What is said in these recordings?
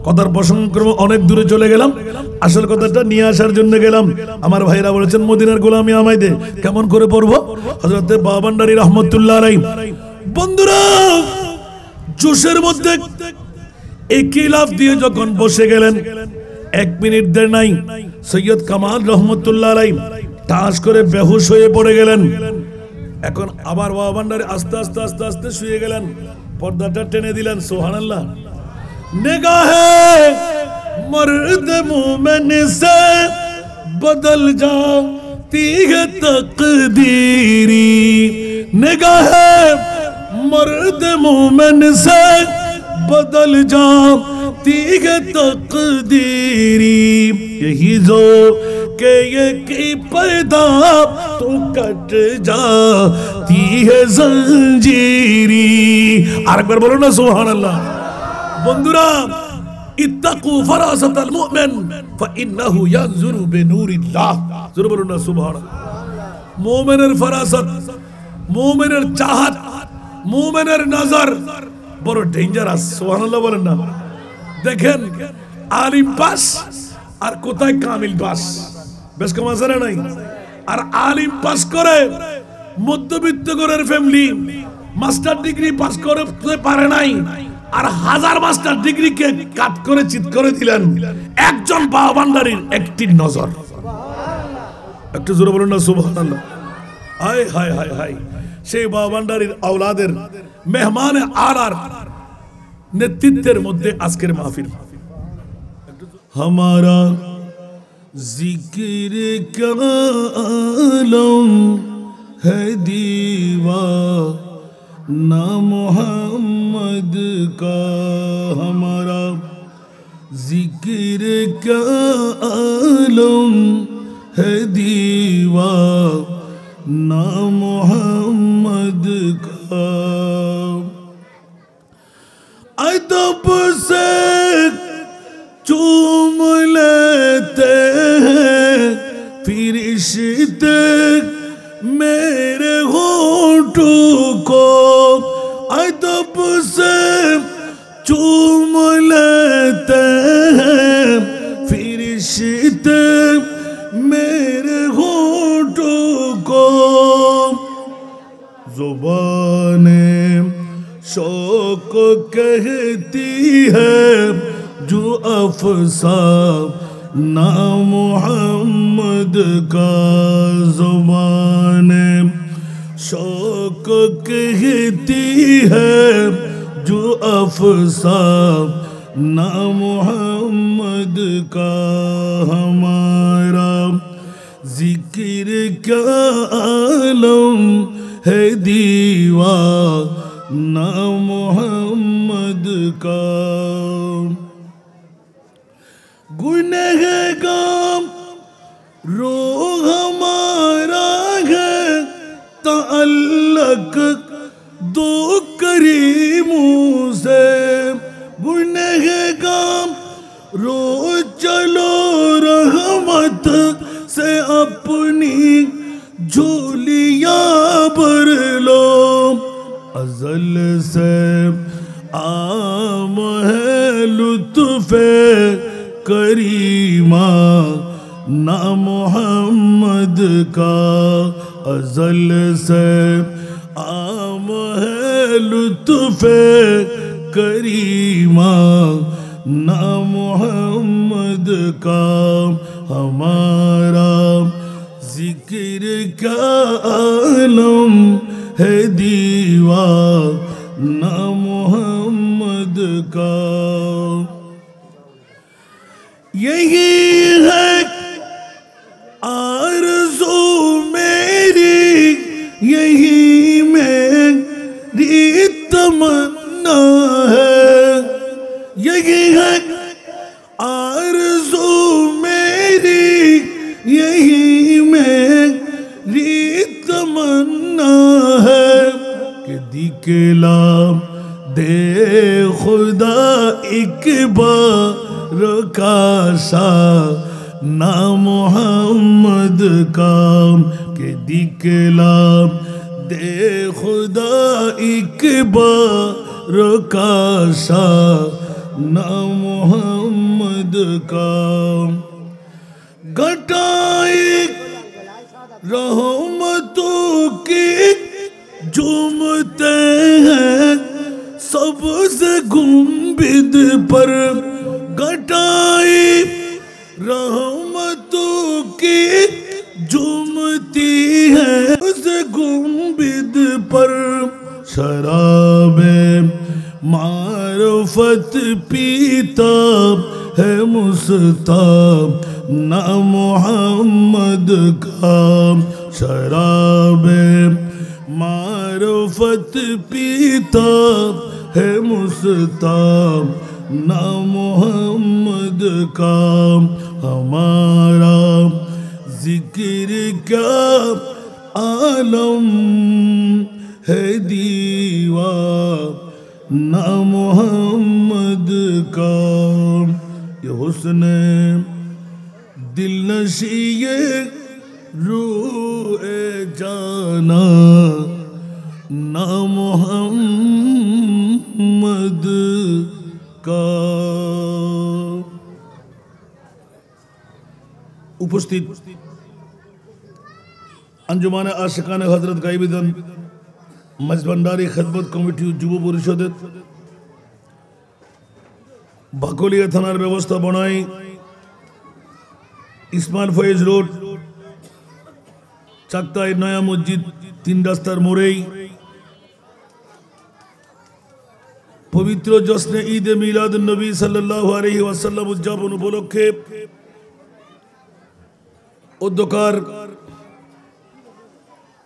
কথার প্রসঙ্গক্রমে অনেক দূরে চলে গেলাম, আসল কথাটা নিয়ে আসার জন্য গেলাম। আমার ভাইরা বলেছেন মদিনার গোলামি আমায় দে, কেমন করে পড়বো? হযরত বাবানডারি রহমতুল্লাহ আলাইহি। বন্ধুরা, জোশের মধ্যে একই লাফ দিয়ে যখন বসে গেলেন, 1 মিনিট দেরি নাই, সৈয়দ কামাল রহমতুল্লাহ আলাইহি টাস করে বেহুশ হয়ে পড়ে গেলেন। এখন আবার বাবানডারি আস্তে আস্তে আস্তে আস্তে শুয়ে গেলেন, পর্দাটা টেনে দিলেন। সুবহানাল্লাহ। निगाहे मर्द मोमिन से बदल जाती है तकदीरी, निगाहे मर्द मोमिन से बदल जाती है तकदीरी, यही जो के ये की पैदा तो कट जाती है जंजीरी। আরেকবার বলো না সুবহানাল্লাহ। বন্ধুরা, ইত্তাকু ফারাসাতাল মুমিন ফাইন্নাহু ইয়ানজুরু বিনুরিল্লাহ। জোরে বলুন না সুবহানাল্লাহ। মুমিনের ফারাসাত, মুমিনের চাহত, মুমিনের নজর বড় ডেঞ্জারাস। সুবহানাল্লাহ বলেন না। দেখেন, আলিম পাস আর কোথায় কামিল পাস, বেশ কম আছে না নাই? আর আলিম পাস করে মধ্যবিত্ত ঘরের ফ্যামিলি, মাস্টার ডিগ্রি পাস করতে পারে নাই, আর 1000 মাস্টার ডিগ্রিকে কাট করে চিৎ করে দিলেন একজন বাবানডারির একটি নজর। একটু জোরে বলুন না সুবহানাল্লাহ। হায় হায় হায় হায়, সেই বাবানডারির আওলাদের মেহমানে আলার নেতৃত্বের মধ্যে আজকের মাহফিল। हमारा जिक्र कालम है दीवाना मोहम्मद का, हमारा जिक्र कालम है दीवाना मोहम्मद का। अदब से चूम लेते हैं फरिश्ते मेरे होठों को, अदब से चूम लेते हैं फरिश्ते मेरे होठों को। ज़ुबाने शौक कहती है जो अफ़साना मोहम्मद का, ज़ुबाने शौक कहती है जो अफ़साना मोहम्मद का। हमारा जिक्र का आलम है दीवाना मोहम्मद का। गुनहगार रूह हमारा है ताल्लुक दो करीमों से, गुनहगार रूह चलो रहमत से अपनी झोलियां भर लो। अज़ल से आम है लुत्फ़े करीमा ना मोहम्मद का, अज़ल से आम है लुत्फ़े करीमा ना मोहम्मद का। हमारा जिक्र का आलम है दीवाना मोहम्मद का। यही है आरज़ू मेरी, यही मेरी तमन्ना है, यही है आरज़ू मेरी, यही मेरी तमन्ना है कि दिखला दे खुदा एक बार रकाशा ना मोहम्मद का, के दिखला दे खुदा एक बार रकाशा ना मोहम्मद का घटाए रहमतों की झूमते हैं सबसे गुंबिद पर घटाए रहमतों की झूमती है सबसे गुंबिद पर शराबे मारफत पीता है मुस्ताब ना मोहम्मद का शराबे मारफत पीता है मुस्ताब ना मोहम्मद का हमारा जिक्र क्या आलम है दीवा ना मोहम्मद का ये हुस्न दिल नशी ये रूए जाना ना मोहम्मद का उपस्थित अंजुमाने आशिकाने हजरत गायबीदान मजबंडारी खिदमत कमिटी যুব পরিষদের বাকলিয়া থানার ব্যবস্থাপনায় ইসমাইল ফয়েজ রোড চাকতাই নয়া মসজিদ 3 রাস্তার মোড়েই পবিত্র জশ্নে ঈদ এ মিলাদুন নবী সাল্লাল্লাহু আলাইহি ওয়াসাল্লাম উদযাপন উপলক্ষে উদ্যোক্তার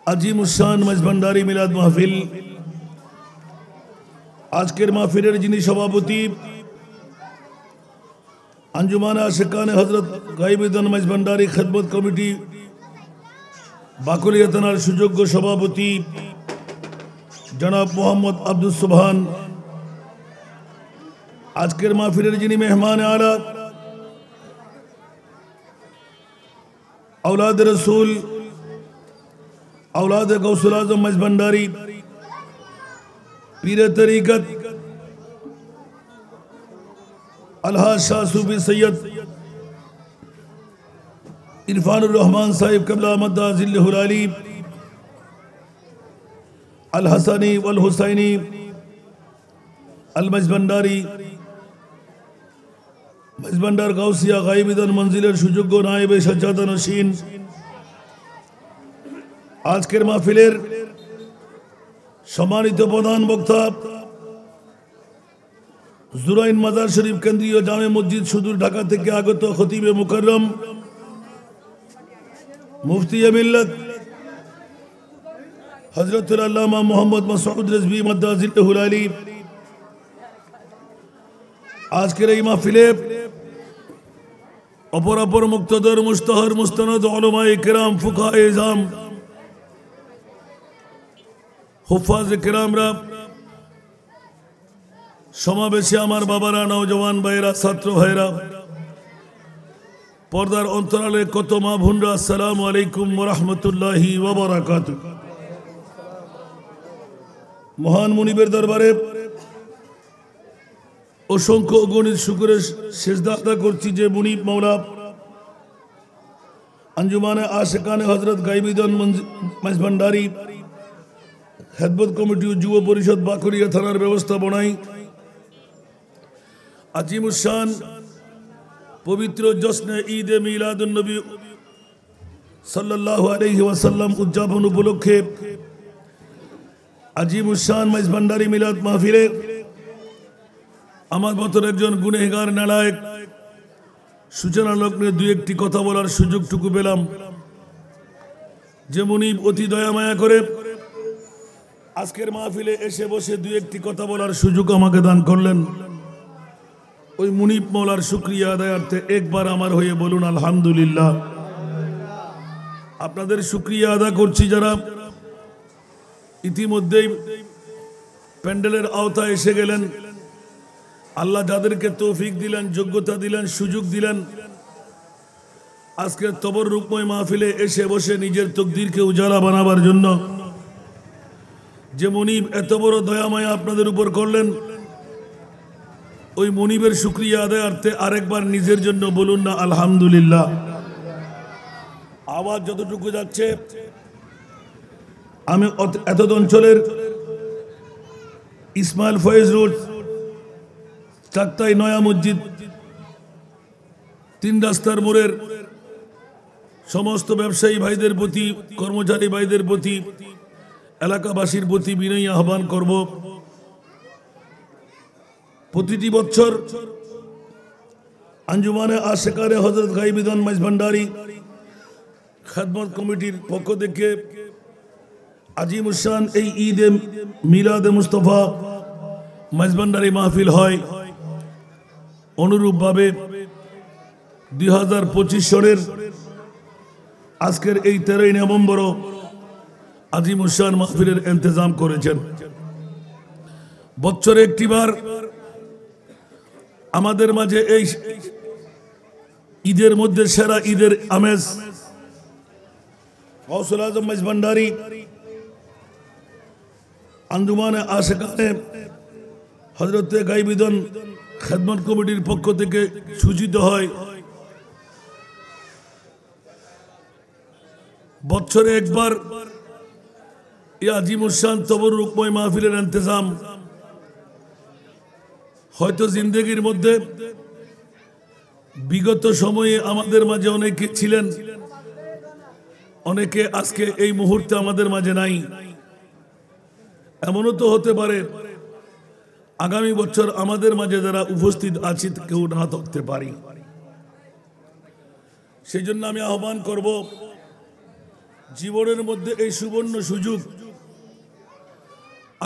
আজিমুশান মজবন্ডারি মিলাদ মাহফিল আজকের মাহফিলের যিনি সভাপতি अंजुमाना आशिकाने हजरत गायबीदान मजबंडारी खिदमत कमिटी बाकुलिया थानार सुयोग्य सभापति जनाब मोहम्मद अब्दुल सुबहान आजकेर महफिलेर जिनि मेहमान आला औलाद रसूल औलाद गौसुल आजम मजबंडारी पीर तरीकत अलहाज शाह सूफी सैयद इरफानुर रहमान साहिब कबला मद्दा जिल्लहुल अली अल हसनी वल हुसैनी अल मजबंडारी मजबंडार गाउसिया गायबीदान मंजिलेर सुयोग्य नायबे सज्जादा नशीन आजकेर महफिलेर सम्मानित प्रधान वक्ता जुराइन मजार शरीफ केंद्रीय जामे मस्जिद सुदूर ढाका থেকে আগত খতিবে মুকাররম मुफ्ती मिल्लत हजरतुल अल्लामा मोहम्मद मसऊद रिजवी मद्दा जिल्लहुल अली আজকের এই মাহফিলে অপরাপর মুক্তদর মুস্তাহার মুস্তানাদ উলামায়ে কিরাম ফুকাহায়ে ইজাম হুফাজ কিরামরা সমাবেশে আমার বাবারা নওজওয়ান ভাইরা ছাত্র ভাইরা পর্দার অন্তরালে কত মা বোনরা আসসালামু আলাইকুম ওয়া রাহমাতুল্লাহি ওয়া বারাকাতুহু মহান মুনিবের দরবারে অসংখ্য অগণিত শুকরের সিজদা আদা করছি যে মুনিব মাওলা अंजुमाने आशिकाने हजरत गायबीदान मजबंडारी खिदमत कमिटी যুব পরিষদ বাকলিয়া থানার ব্যবস্থাপনায় আজিমুশান पवित्र जश्न ईद मिलादुन नबी सल्लल्लाहु अलैहि वसल्लम उद्यापन उपलक्षे আজিমুশান মজবন্ডারি মিলাদ মাহফিলে আমার মতো একজন গুনাহগার নালায়েক সূচনা লগ্নে দুই একটি কথা বলার সুযোগটুকু পেলাম যে মুনিব অতি দয়া মায়া করে আজকের মাহফিলে এসে বসে দুই একটি কথা বলার সুযোগ আমাকে দান করলেন ওই মুনিব মওলার শুকরিয়া আদায়ার্থে একবার আমার হয়ে বলুন আলহামদুলিল্লাহ আপনাদের শুকরিয়া আদা করছি যারা ইতিমধ্যেই প্যান্ডেলের আওতায় এসে গেলেন আল্লাহ যাদেরকে তৌফিক দিলেন যোগ্যতা দিলেন সুযোগ দিলেন আজকের তবররুকময় মাহফিলে এসে বসে নিজের তকদিরকে উজালা বানাবার জন্য যে মুনিব এত বড় দয়া মায়া আপনাদের উপর করলেন ওই মনিবের শুকরিয়া আদায়ার্থে আরেকবার নিজের জন্য বলুন না আলহামদুলিল্লাহ। আওয়াজ যতটুকু যাচ্ছে, আমি এতদ অঞ্চলের ইসমাইল ফয়েজ রোড, চাকতাই নয়া মসজিদ, 3 রাস্তার মোড়ের সমস্ত ব্যবসায়ী ভাইদের প্রতি, কর্মচারী ভাইদের প্রতি, এলাকাবাসীর প্রতি বিনয়ী আহ্বান করব, প্রতিটি বছর আঞ্জুমানে আশেকারে হযরত গাইবুদ্দিন মাইজভান্ডারী খেদমত কমিটির পক্ষ থেকে আজিমুশান এই ঈদে মিলাদে মুস্তফা মাইজভান্ডারী মাহফিল হয়। অনুরূপভাবে 2025 সনের আজকের এই 13 নভেম্বর আজিমুশান মাহফিলের ইন্তজাম করেছেন। বছরে একটিবার আমাদের মাঝে এই ঈদের মধ্যে সেরা ঈদের আমেজ গৌসুল আজম মাইজভান্ডারী আঞ্জুমানে আশেকানে হযরত গাইবুদ্দিন খেদমত কমিটির পক্ষ থেকে সূচিত হয়। বছরে একবার এই আজিমুশান তবরুকময় মাহফিলের ইন্তজাম হয়তো জিন্দেগির মধ্যে বিগত সময়ে আমাদের মাঝে অনেকে ছিলেন, অনেকে আজকে এই মুহূর্তে আমাদের মাঝে নাই। এমনও তো হতে পারে আগামী বছর আমাদের মাঝে যারা উপস্থিত আছে কেউ না থাকতে পারি। সেই জন্য আমি আহ্বান করব, জীবনের মধ্যে এই সুবর্ণ সুযোগ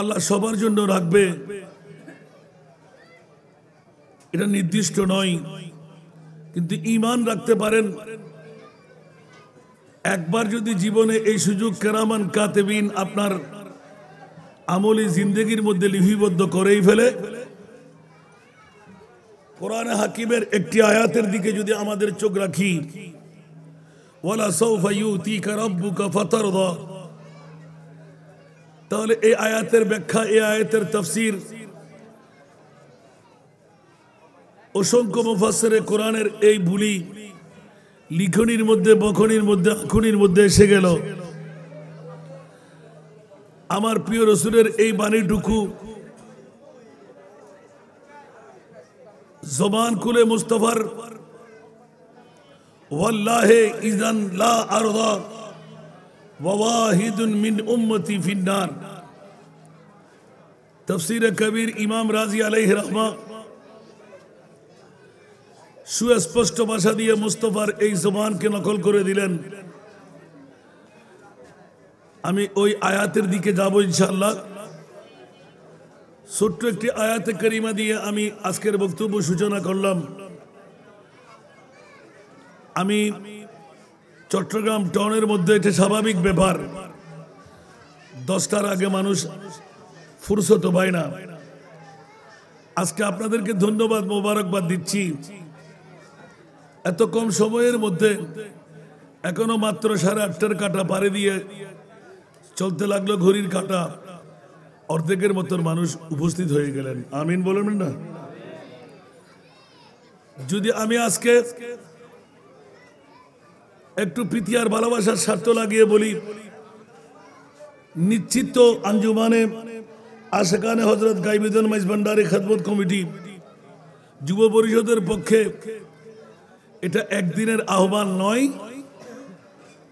আল্লাহ সবার জন্য রাখবে, এটা নির্দিষ্ট নয়, কিন্তু ঈমান রাখতে পারেন। একবার যদি জীবনে এই সুযোগ কেরামান কাতেবিন আপনার আমলি জিন্দেগির মধ্যে লিপিবদ্ধ করেই ফেলে, কোরআনে হাকিমের একটি আয়াতের দিকে যদি আমাদের চোখ রাখি, ওয়ালা সাউফা ইউতিকা রাব্বুকা ফাতারদা, তাহলে এই আয়াতের ব্যাখ্যা, এই আয়াতের তাফসীর অসংখ্য মুফাসসিরে কোরআনের এই বুলি লিখনির মধ্যে, বখনির মধ্যে, আখুনির মধ্যে এসে গেল। আমার প্রিয় রাসূলের এই বাণীটুকু জবান খুলে মুস্তাফার ওয়াল্লাহি ইযান লা আরদা ওয়া ওয়াহিদুন মিন উম্মতি ফিন্নার, তাফসীরে কবির ইমাম রাজি আলাইহি রাহমা সুস্পষ্ট ভাষা দিয়ে মুস্তাফার এই জবানকে নকল করে দিলেন। আমি ওই আয়াতের দিকে যাব ইনশাআল্লাহ। ছোট্ট একটি আয়াতে কারিমা দিয়ে আমি আজকের বক্তব্য সূচনা করলাম। আমি চট্টগ্রাম টাউনের মধ্যে এটা স্বাভাবিক ব্যাপার, 10টার আগে মানুষ ফুরসত পায় না। আজকে আপনাদেরকে ধন্যবাদ, মোবারকবাদ দিচ্ছি। এত কম সময়ের মধ্যে এখনো মাত্র 8:30টার কাঁটা পাড়ি দিয়ে চলতে লাগলো ঘড়ির কাঁটা, অর্ধেকের মতন মানুষ উপস্থিত হয়ে গেলেন। আমিন বলবেন না? যদি আমি আজকে একটু প্রীতি আর ভালোবাসার স্বার্থ লাগিয়ে বলি, নিশ্চিত আঞ্জুমানে আশেকানে হযরত গাইবুদ্দিন মাইজভান্ডারী খেদমত কমিটি যুব পরিষদের পক্ষে এটা একদিনের আহ্বান নয়,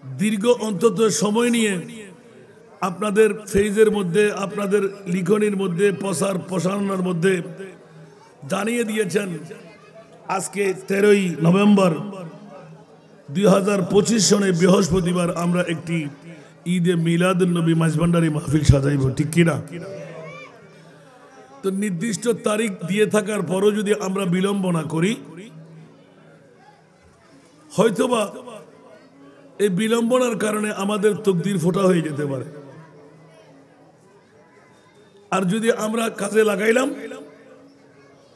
দীর্ঘ অন্তত সময় নিয়ে আপনাদের ফেজের মধ্যে, আপনাদের লিখনির মধ্যে, প্রসারণের মধ্যে জানিয়ে দিয়েছেন। আজকে 13 নভেম্বর 2025 সনে বৃহস্পতিবার আমরা একটি ঈদে মিলাদুন নবী মাইজভান্ডারী মাহফিল সাজাইব, ঠিক কিনা? তো নির্দিষ্ট তারিখ দিয়ে থাকার পরও যদি আমরা বিলম্ব না করি, হয়তোবা এই বিলম্বনার কারণে আমাদের তকদির ফোটা হয়ে যেতে পারে। আর যদি আমরা কাজে লাগাইলাম,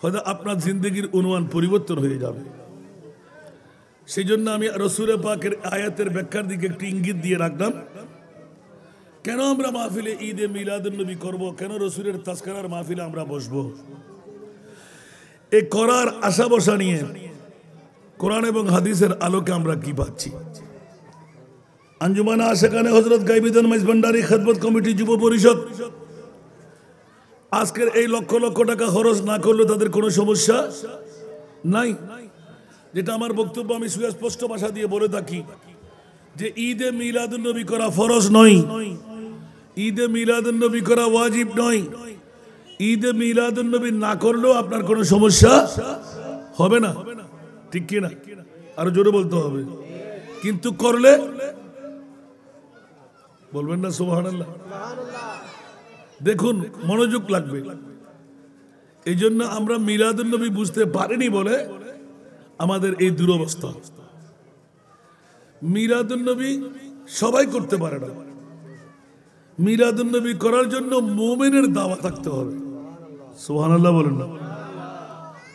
হয়তো আপনার জিন্দগির অনুমান পরিবর্তন হয়ে যাবে। সেই জন্য আমি রাসূল পাকের আয়াতের ব্যাখ্যার দিকে একটি ইঙ্গিত দিয়ে রাখলাম। কেন আমরা মাহফিলে ঈদে মিলাদুন নবী করব, কেন রাসূলের তাজকিরার মাহফিলে আমরা বসবো? এই করার আশা বসা নিয়ে কোরআন এবং হাদিসের আলোকে আমরা কি পাচ্ছি? আঞ্জুমানে আশেকানে হযরত গাইবুদ্দিন মাইজ ভান্ডারী খেদমত কমিটি যুব পরিষদ আজকের এই লক্ষ লক্ষ টাকা খরচ না করলে তাদের কোনো সমস্যা নাই। যেটা আমার বক্তব্য, আমি সুস্পষ্ট ভাষা দিয়ে বলে থাকি যে ঈদে মিলাদুন নবী করা ফরজ নয়, ঈদে মিলাদুন নবী করা ওয়াজিব নয়। ঈদে মিলাদুন নবী না করলেও আপনার কোনো সমস্যা হবে না, ঠিক কি না? আরো জোরে বলতে হবে। কিন্তু করলে বলবেন না সুবহানাল্লাহ? দেখুন, মনোযোগ লাগবে। এই জন্য আমরা মিলাদুন নবী বুঝতে পারিনি বলে আমাদের এই দুরবস্থা। মিলাদুন নবী সবাই করতে পারে না। মিলাদুন নবী করার জন্য মুমিনের দাওয়া থাকতে হবে। সুবহানাল্লাহ বলেন না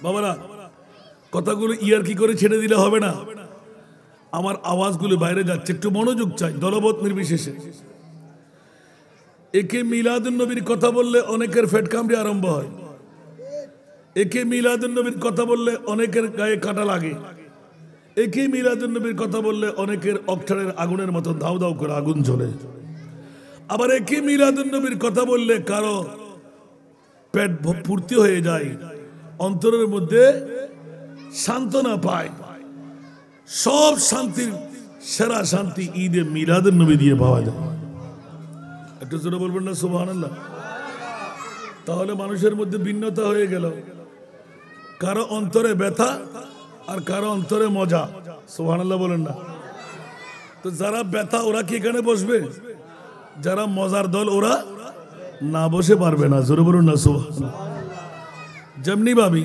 বাবারা? কথাগুলো ইয়ার কি করে ছেড়ে দিলে হবে না। আমার আওয়াজগুলো বাইরে যাচ্ছে, একটু মনোযোগ চাই, দলবত নির্বিশেষে। একে মিলাদুন নবীর কথা বললে অনেকের ফেট কামড়ে আরম্ভ হয়, একে মিলাদুন নবীর কথা বললে অনেকের গায়ে কাটা লাগে, একে মিলাদুন নবীর কথা বললে অনেকের অক্টারের আগুনের মতো দাউ দাউ করে আগুন জ্বলে। আবার একে মিলাদুন নবীর কথা বললে কারো পেট পূর্তি হয়ে যায়, অন্তরের মধ্যে সান্ত্বনা পায়। সব শান্তির সেরা শান্তি ঈদে মিলাদুন নবী দিয়ে পাওয়া যায়। একটু জোরে বলবেন না সুবহানাল্লাহ? তাহলে মানুষের মধ্যে ভিন্নতা হয়ে গেল, কারো অন্তরে ব্যথা আর কারো অন্তরে মজা। সুবহানাল্লাহ বলেন না? তো যারা ব্যথা ওরা কি এখানে বসবে? যারা মজার দল ওরা না বসে পারবে না। জোরে বলুন না সুবহানাল্লাহ? যেমনি ভাবি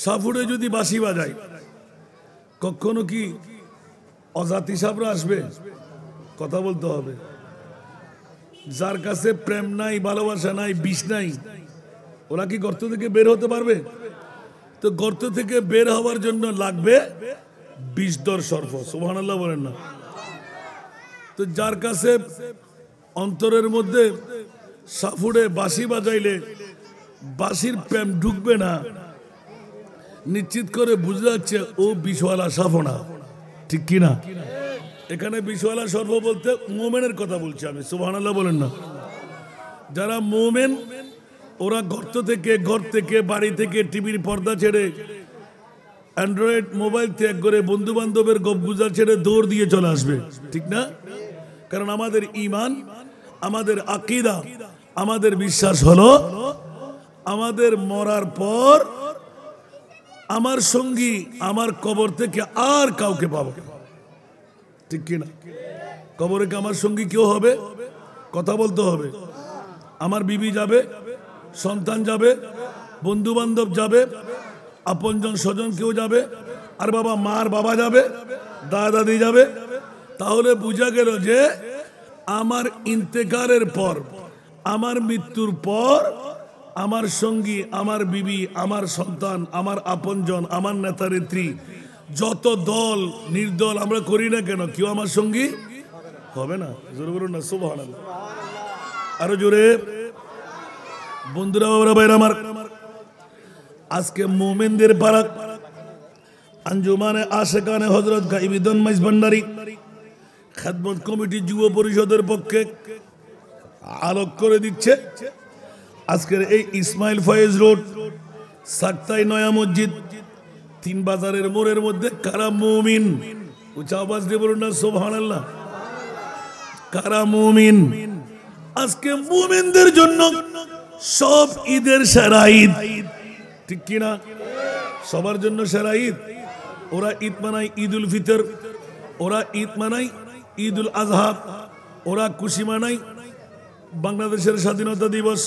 সাফুরে যদি বাঁশি বাজায়, কখনো কি অজাতি সাবরা আসবে? কথা বলতে হবে। যার কাছে প্রেম নাই, ভালোবাসা নাই, বিষ নাই, ওরা কি গর্ত থেকে বের হতে পারবে? তো গর্ত থেকে বের হওয়ার জন্য লাগবে বিষদর সর্প। সুবহানাল্লাহ বলেন না? তো যার কাছে অন্তরের মধ্যে সাফুরে বাঁশি বাজাইলে বাঁশির প্রেম ঢুকবে না, নিশ্চিত করে বুঝে যাচ্ছে ও বিষওয়ালা সাফো না, ঠিক কি না? এখানে বিষওয়ালা সর্প বলতে মোমেনের কথা বলছি আমি। সুবহানাল্লাহ বলেন না? যারা মোমেন ওরা গর্ত থেকে, ঘর থেকে, বাড়ি থেকে, টিভির পর্দা ছেড়ে, অ্যান্ড্রয়েড মোবাইল ত্যাগ করে, বন্ধু বান্ধবের গপগুজা ছেড়ে দৌড় দিয়ে চলে আসবে, ঠিক না? কারণ আমাদের ঈমান, আমাদের আকীদা, আমাদের বিশ্বাস হলো আমাদের মরার পর আমার সঙ্গী আমার কবর থেকে আর কাউকে পাবো, ঠিক কিনা? কবরে কি আমার সঙ্গী কেউ হবে? কথা বলতে হবে। আমার বিবি যাবে, সন্তান যাবে, বন্ধু বান্ধব যাবে, আপনজন স্বজন কেউ যাবে, আর বাবা মার বাবা যাবে, দাদা দাদি যাবে। তাহলে বোঝা গেল যে আমার ইন্তেকারের পর, আমার মৃত্যুর পর আমার সঙ্গী, আমার বিবি, আমার সন্তান, আমার আপনজন, আমার নেতা নেত্রী, যত দল নির্দল আমরা করি না কেন, কেউ আমার সঙ্গী হবে না। জোরে বলুন না সুবহানাল্লাহ? আরো জোরে। বন্ধুরা, বাবারা, ভাইরা আমার, আজকে মুমিনদের পারাক আঞ্জুমানে আশেকানে হযরত গাইবুদ্দিন মাইজ ভান্ডারী খেদমত কমিটি যুব পরিষদের পক্ষে আলোক করে দিচ্ছে। আজকের এই ইসমাইল ফয়েজ রোড, সাক্তাই নয়া মসজিদ, তিন বাজারের মোড়ের মধ্যে কারা মুমিন? উচ্চ আওয়াজ দিয়ে বলুন না সুবহানাল্লাহ? কারা মুমিন? আজকে মুমিনদের জন্য সব ঈদের সেরা ঈদ, ঠিক কিনা? সবার জন্য সেরা ঈদ। ওরা ঈদ মানায় ঈদুল ফিতর, ওরা ঈদ মানায় ঈদুল আজহা, ওরা খুশি মানায় বাংলাদেশের স্বাধীনতা দিবস,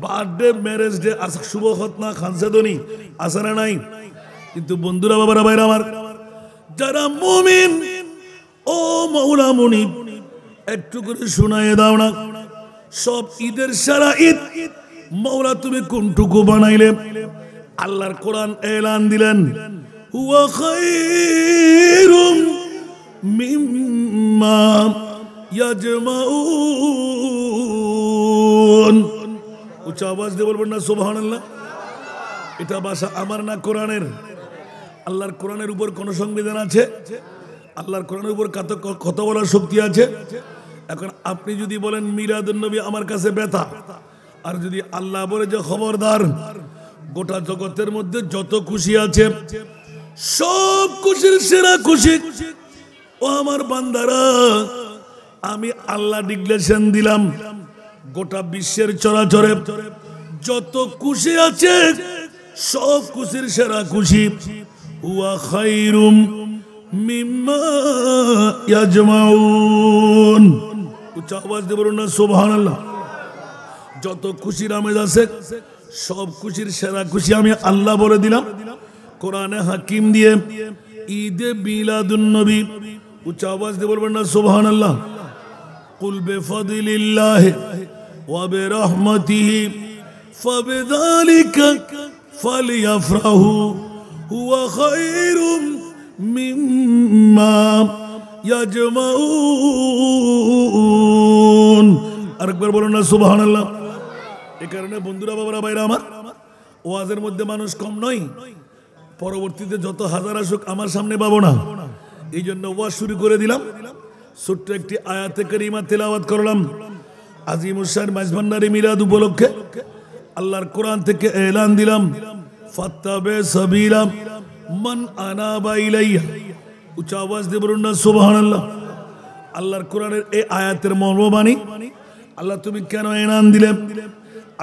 বার্থডে, ম্যারেজ ডে, শুভ খতনা, খানসেদনি আছে না নাই? কিন্তু বন্ধুরা, বাবারা, ভাইরা আমার, যারা মুমিন, ও মাওলা মুনিব, একটু করে শোনায় দাও না, সব ঈদের সেরা ঈদ মাওলা তুমি কোনটুকু বানাইলে? আল্লাহর কোরআন এলান দিলেন, হুয়া খায়রুম মিম্মা ইয়াজমাউন। উচ্চ আওয়াজ দিয়ে বলবেন না সুবহানাল্লাহ? এটা ভাষা আমার না কোরআনের? আল্লাহর কোরআনের উপর কোন সংবিধান আছে? আল্লাহর কোরআনের উপর কথা বলার শক্তি আছে? এখন আপনি যদি বলেন মিলাদুন নবী আমার কাছে ব্যথা, আর যদি আল্লাহ বলে যে খবরদার, গোটা জগতের মধ্যে যত খুশি আছে সব খুশির সেরা খুশি ও আমার বান্দারা, আমি আল্লাহ ডিক্লেরেশন দিলাম গোটা বিশ্বের চরাচরে যত খুশি আছে সব খুশির সেরা খুশি হুয়া খায়রুম মিম্মা ইয়াজমাউন। উচ্চ আওয়াজ দিয়ে বলুন না সুবহানাল্লাহ। যত খুশির আমেজ আছে সব খুশির সেরা খুশি আমি আল্লাহ বলে দিলাম কোরআনে হাকিম দিয়ে। ঈদে মিলাদুন নবী, উচ্চ আওয়াজ দিয়ে বলবেন না সুবহানাল্লাহ। কুল বিফাদলিল্লাহি ওয়া বিরহমাতিহি ফাবিযালিকা ফালিয়াফরাহু হুয়া খায়রুম মিম্মা ইয়াজমাউন। আরেকবার বলুন না সুবহানাল্লাহ। এই কারণে বন্ধুরা, বাবারা, ভাইরা আমার, ওয়াজের মধ্যে মানুষ কম নয়। পরবর্তীতে যত হাজার আসুক আমার সামনে পাবো না, এই জন্য ওয়াজ শুরু করে দিলাম। ছোট্ট একটি আয়াতে কারিমা তেলাওয়াত করলাম। আজিমুস শান মাইজভান্ডারী মিলাদ উপলক্ষে আল্লাহর কোরআন থেকে এলান দিলাম, ফাত্তাবে সাবিলা মান আনাবা ইলাইয়া। উচ্চ আওয়াজ দিয়ে বলুন না সুবহানাল্লাহ। আল্লাহর কোরআনের এই আয়াতের মর্মবাণী, আল্লাহ তুমি কেন এলান দিলেন?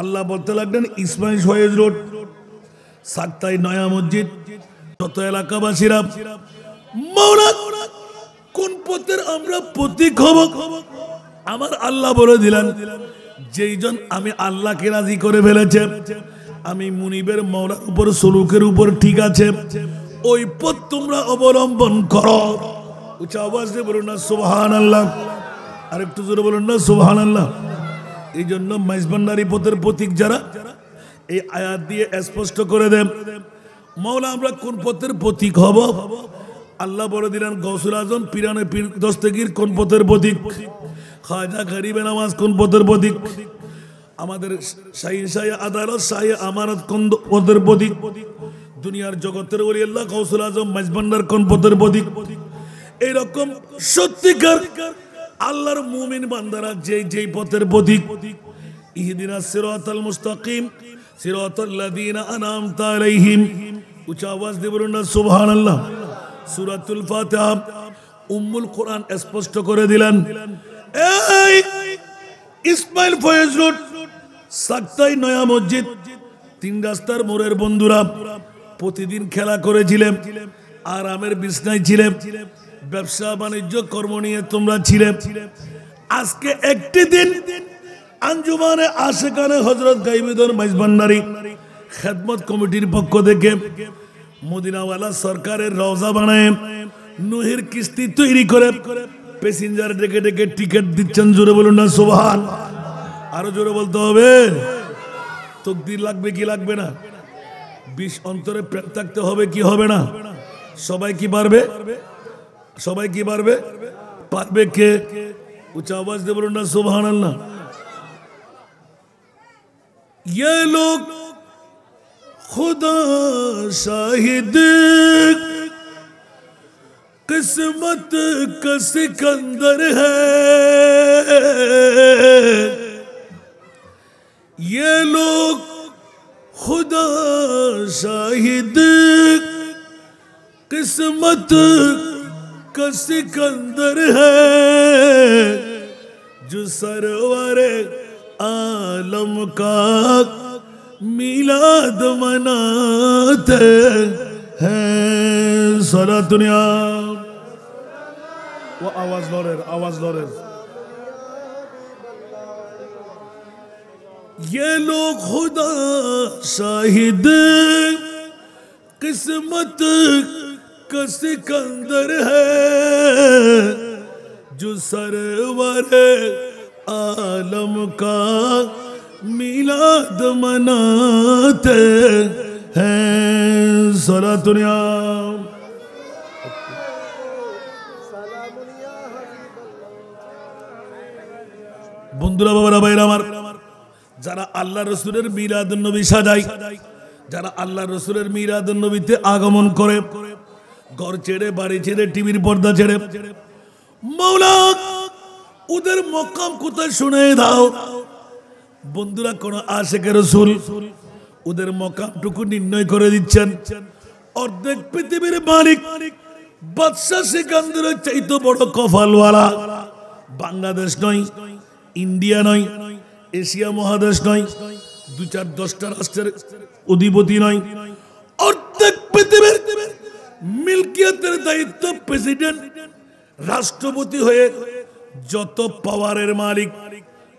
আল্লাহ বলতে লাগলেন ইসমাইল ফয়েজ রোড, সাক্তাই নয়া মসজিদ, যত এলাকাবাসীরা, মাওলা কোন পথের আমরা প্রতীক হব? আমার আল্লাহ বলে দিলেন যেইজন আমি আল্লাহকে রাজি করে ফেলেছে, আমি মুনিবের মাওলার উপর সলুকের উপর ঠিক আছে, ওই পথ তোমরা অবলম্বন করো। উচ্চ আওয়াজ দিয়ে বলুন না সুবহানাল্লাহ। আর একটু জোরে বলুন না সুবহানাল্লাহ। এই জন্য মাইজভান্ডারী পথের প্রতীক যারা, এই আয়াত দিয়ে স্পষ্ট করে দেন মাওলা আমরা কোন পথের প্রতীক হব। আল্লাহ বলে দিলেন গৌসুল আজম পিরানে পীর দস্তগীর কোন পথের প্রতীক, খাজা গরিবে নামাজ কোন পথের প্রতীক, আমাদের শাহীন শাহ আদালত শাহ আমানত কোন পথের প্রতীক, দুনিয়ার জগতের ওলি আল্লাহ গৌসুল আজম মাইজভান্ডার কোন পথের প্রতীক। এইরকম সত্যিকার আল্লাহর মুমিন বান্দারা যেই যেই পথের প্রতীক, ইহদিনাস সিরাতাল মুস্তাকিম সিরাতাল্লাযীনা আনআমতা আলাইহিম। উচ্চ আওয়াজ দিয়ে বলুন না সুবহানাল্লাহ। সূরাতুল ফাতিহা উম্মুল কোরআন স্পষ্ট করে দিলেন এই ইসমাইল ফয়েজ রোড, সাক্তাই নয়া মসজিদ, তিন রাস্তার মোড়ের বন্ধুরা প্রতিদিন খেলা করেছিলেন, আরামের বিছনায় ছিলেন, ব্যবসা বাণিজ্য কর্ম নিয়ে তোমরা ছিলে। আজকে একটি দিন আঞ্জুমানে আশেকানে হযরত গাইবুদ্দিন মাইজভান্ডারী খেদমত কমিটির পক্ষ থেকে মদিনাওয়ালা সরকারের রওজা বানায় নুহের কিস্তি তৈরি করে প্যাসেঞ্জার ডেকে ডেকে টিকিট দিচ্ছেন। জোরে বলুন না সুবহান। আরো জোরে বলতে হবে। তাকবীর লাগবে কি লাগবে না? 20 অন্তরে প্রেম থাকতে হবে কি হবে না? সবাই কি পারবে? সবাই কি পারবে? পারবে কে? উচ্চ আওয়াজ দিয়ে বলুন না সুবহানাল্লাহ। ये लोग खुदा शाहिद किस्मत का सिकंदर है, ये लोग खुदा शाहिद किस्मत का सिकंदर है, जो सरवरे आलम का मिलाद मनाते हैं। सारा दुनिया वो आवाज लौरे। ये लोग खुदा शाहिद किस्मत का सिकंदर है, जो सरवरे आलम का मिलाद मनाते हैं। सारा दुनिया বন্ধুরা, বাবারা, ভাইরা আমার, যারা আল্লাহ রসুলের মিলাদুন নবী সাজায় যারা আল্লাহ রসুলের মিলাদুন নবীতে আগমন করে, ঘর ছেড়ে বাড়ি ছেড়ে টিভির পর্দা ছেড়ে, মাওলা ওদের মকাম কোথায় শুনে দাও। বন্ধুরা, কোন আশিকে রাসূল ওদের মকামটুকু নির্ণয় করে দিচ্ছেন। অর্ধেক পৃথিবীর মালিক বাদশাহ সিকান্দারের চাইতে বড় কপালওয়ালা বাংলাদেশ নয়, ইন্ডিয়া নয়, এশিয়া মহাদেশ নয়, 2-4-10টা রাষ্ট্রের অধিপতি নয়, অর্ধেক পৃথিবীর মিল্কিয়াতের দায়িত্ব প্রেসিডেন্ট, রাষ্ট্রপতি হয়ে যত পাওয়ারের মালিক,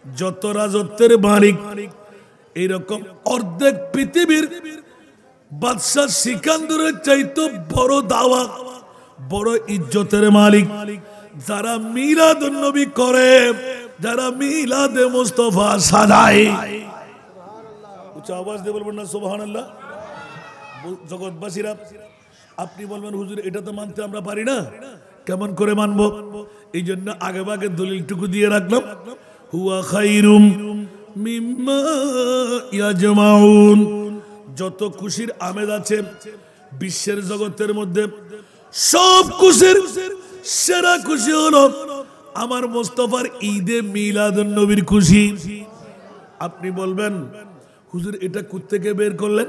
যত রাজত্বের মালিক, এইরকম অর্ধেক পৃথিবীর বাদশাহ সিকান্দারের চাইতে বড় দাওয়া, বড় ইজ্জতের মালিক যারা মিলাদুন নবী করে, যারা মিলাদে মুস্তাফা সাজায়। উচ্চ আওয়াজ দিয়ে বলবেন না সুবহানাল্লাহ। জগৎবাসীরা আপনি বলবেন হুজুর এটা তো মানতে আমরা পারি না, কেমন করে মানবো? এই জন্য আগে ভাগে দলিলটুকু দিয়ে রাখলাম, হুয়া খাইরুম মিম্মা ইয়াজমাউন। যত খুশির আমেজ আছে বিশ্বের জগতের মধ্যে, সব খুশির সেরা খুশি হলো আমার মুস্তাফার ঈদে মিলাদুন নবীর খুশি। আপনি বলবেন হুজুর এটা কোত্থেকে বের করলেন?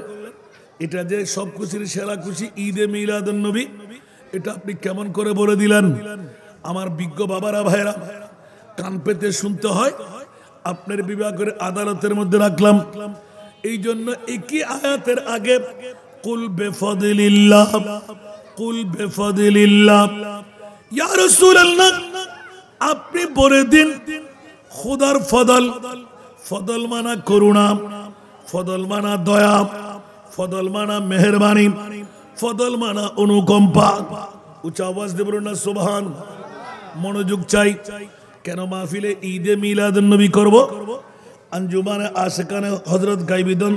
এটা যে সব খুশির সেরা খুশি ঈদে মিলাদুন নবী, এটা আপনি কেমন করে বলে দিলেন? আমার বিজ্ঞ বাবারা ভাইরা, কান পেতে শুনতে হয়। আপনার বিভাগ করে আদালতের মধ্যে রাখলাম। এই জন্য একই আয়াতের আগে কুল বেফাদিলিল্লাহ, কুল বেফাদিলিল্লাহ ইয়া রাসূলুল্লাহ, আপনি বলে দিন খোদার ফদল। ফদল মানা করুণা, ফদল মানা দয়া, ফদল মানা মেহেরবানি, ফদল মানা অনুকম্পা। উচ্চ আওয়াজ দিয়ে বলুন না সুবহান। মনোযোগ চাই। কেন মাহফিলে ঈদে মিলাদুন নবী করব? আঞ্জুমানে আশিকানে হযরত গাইবিদন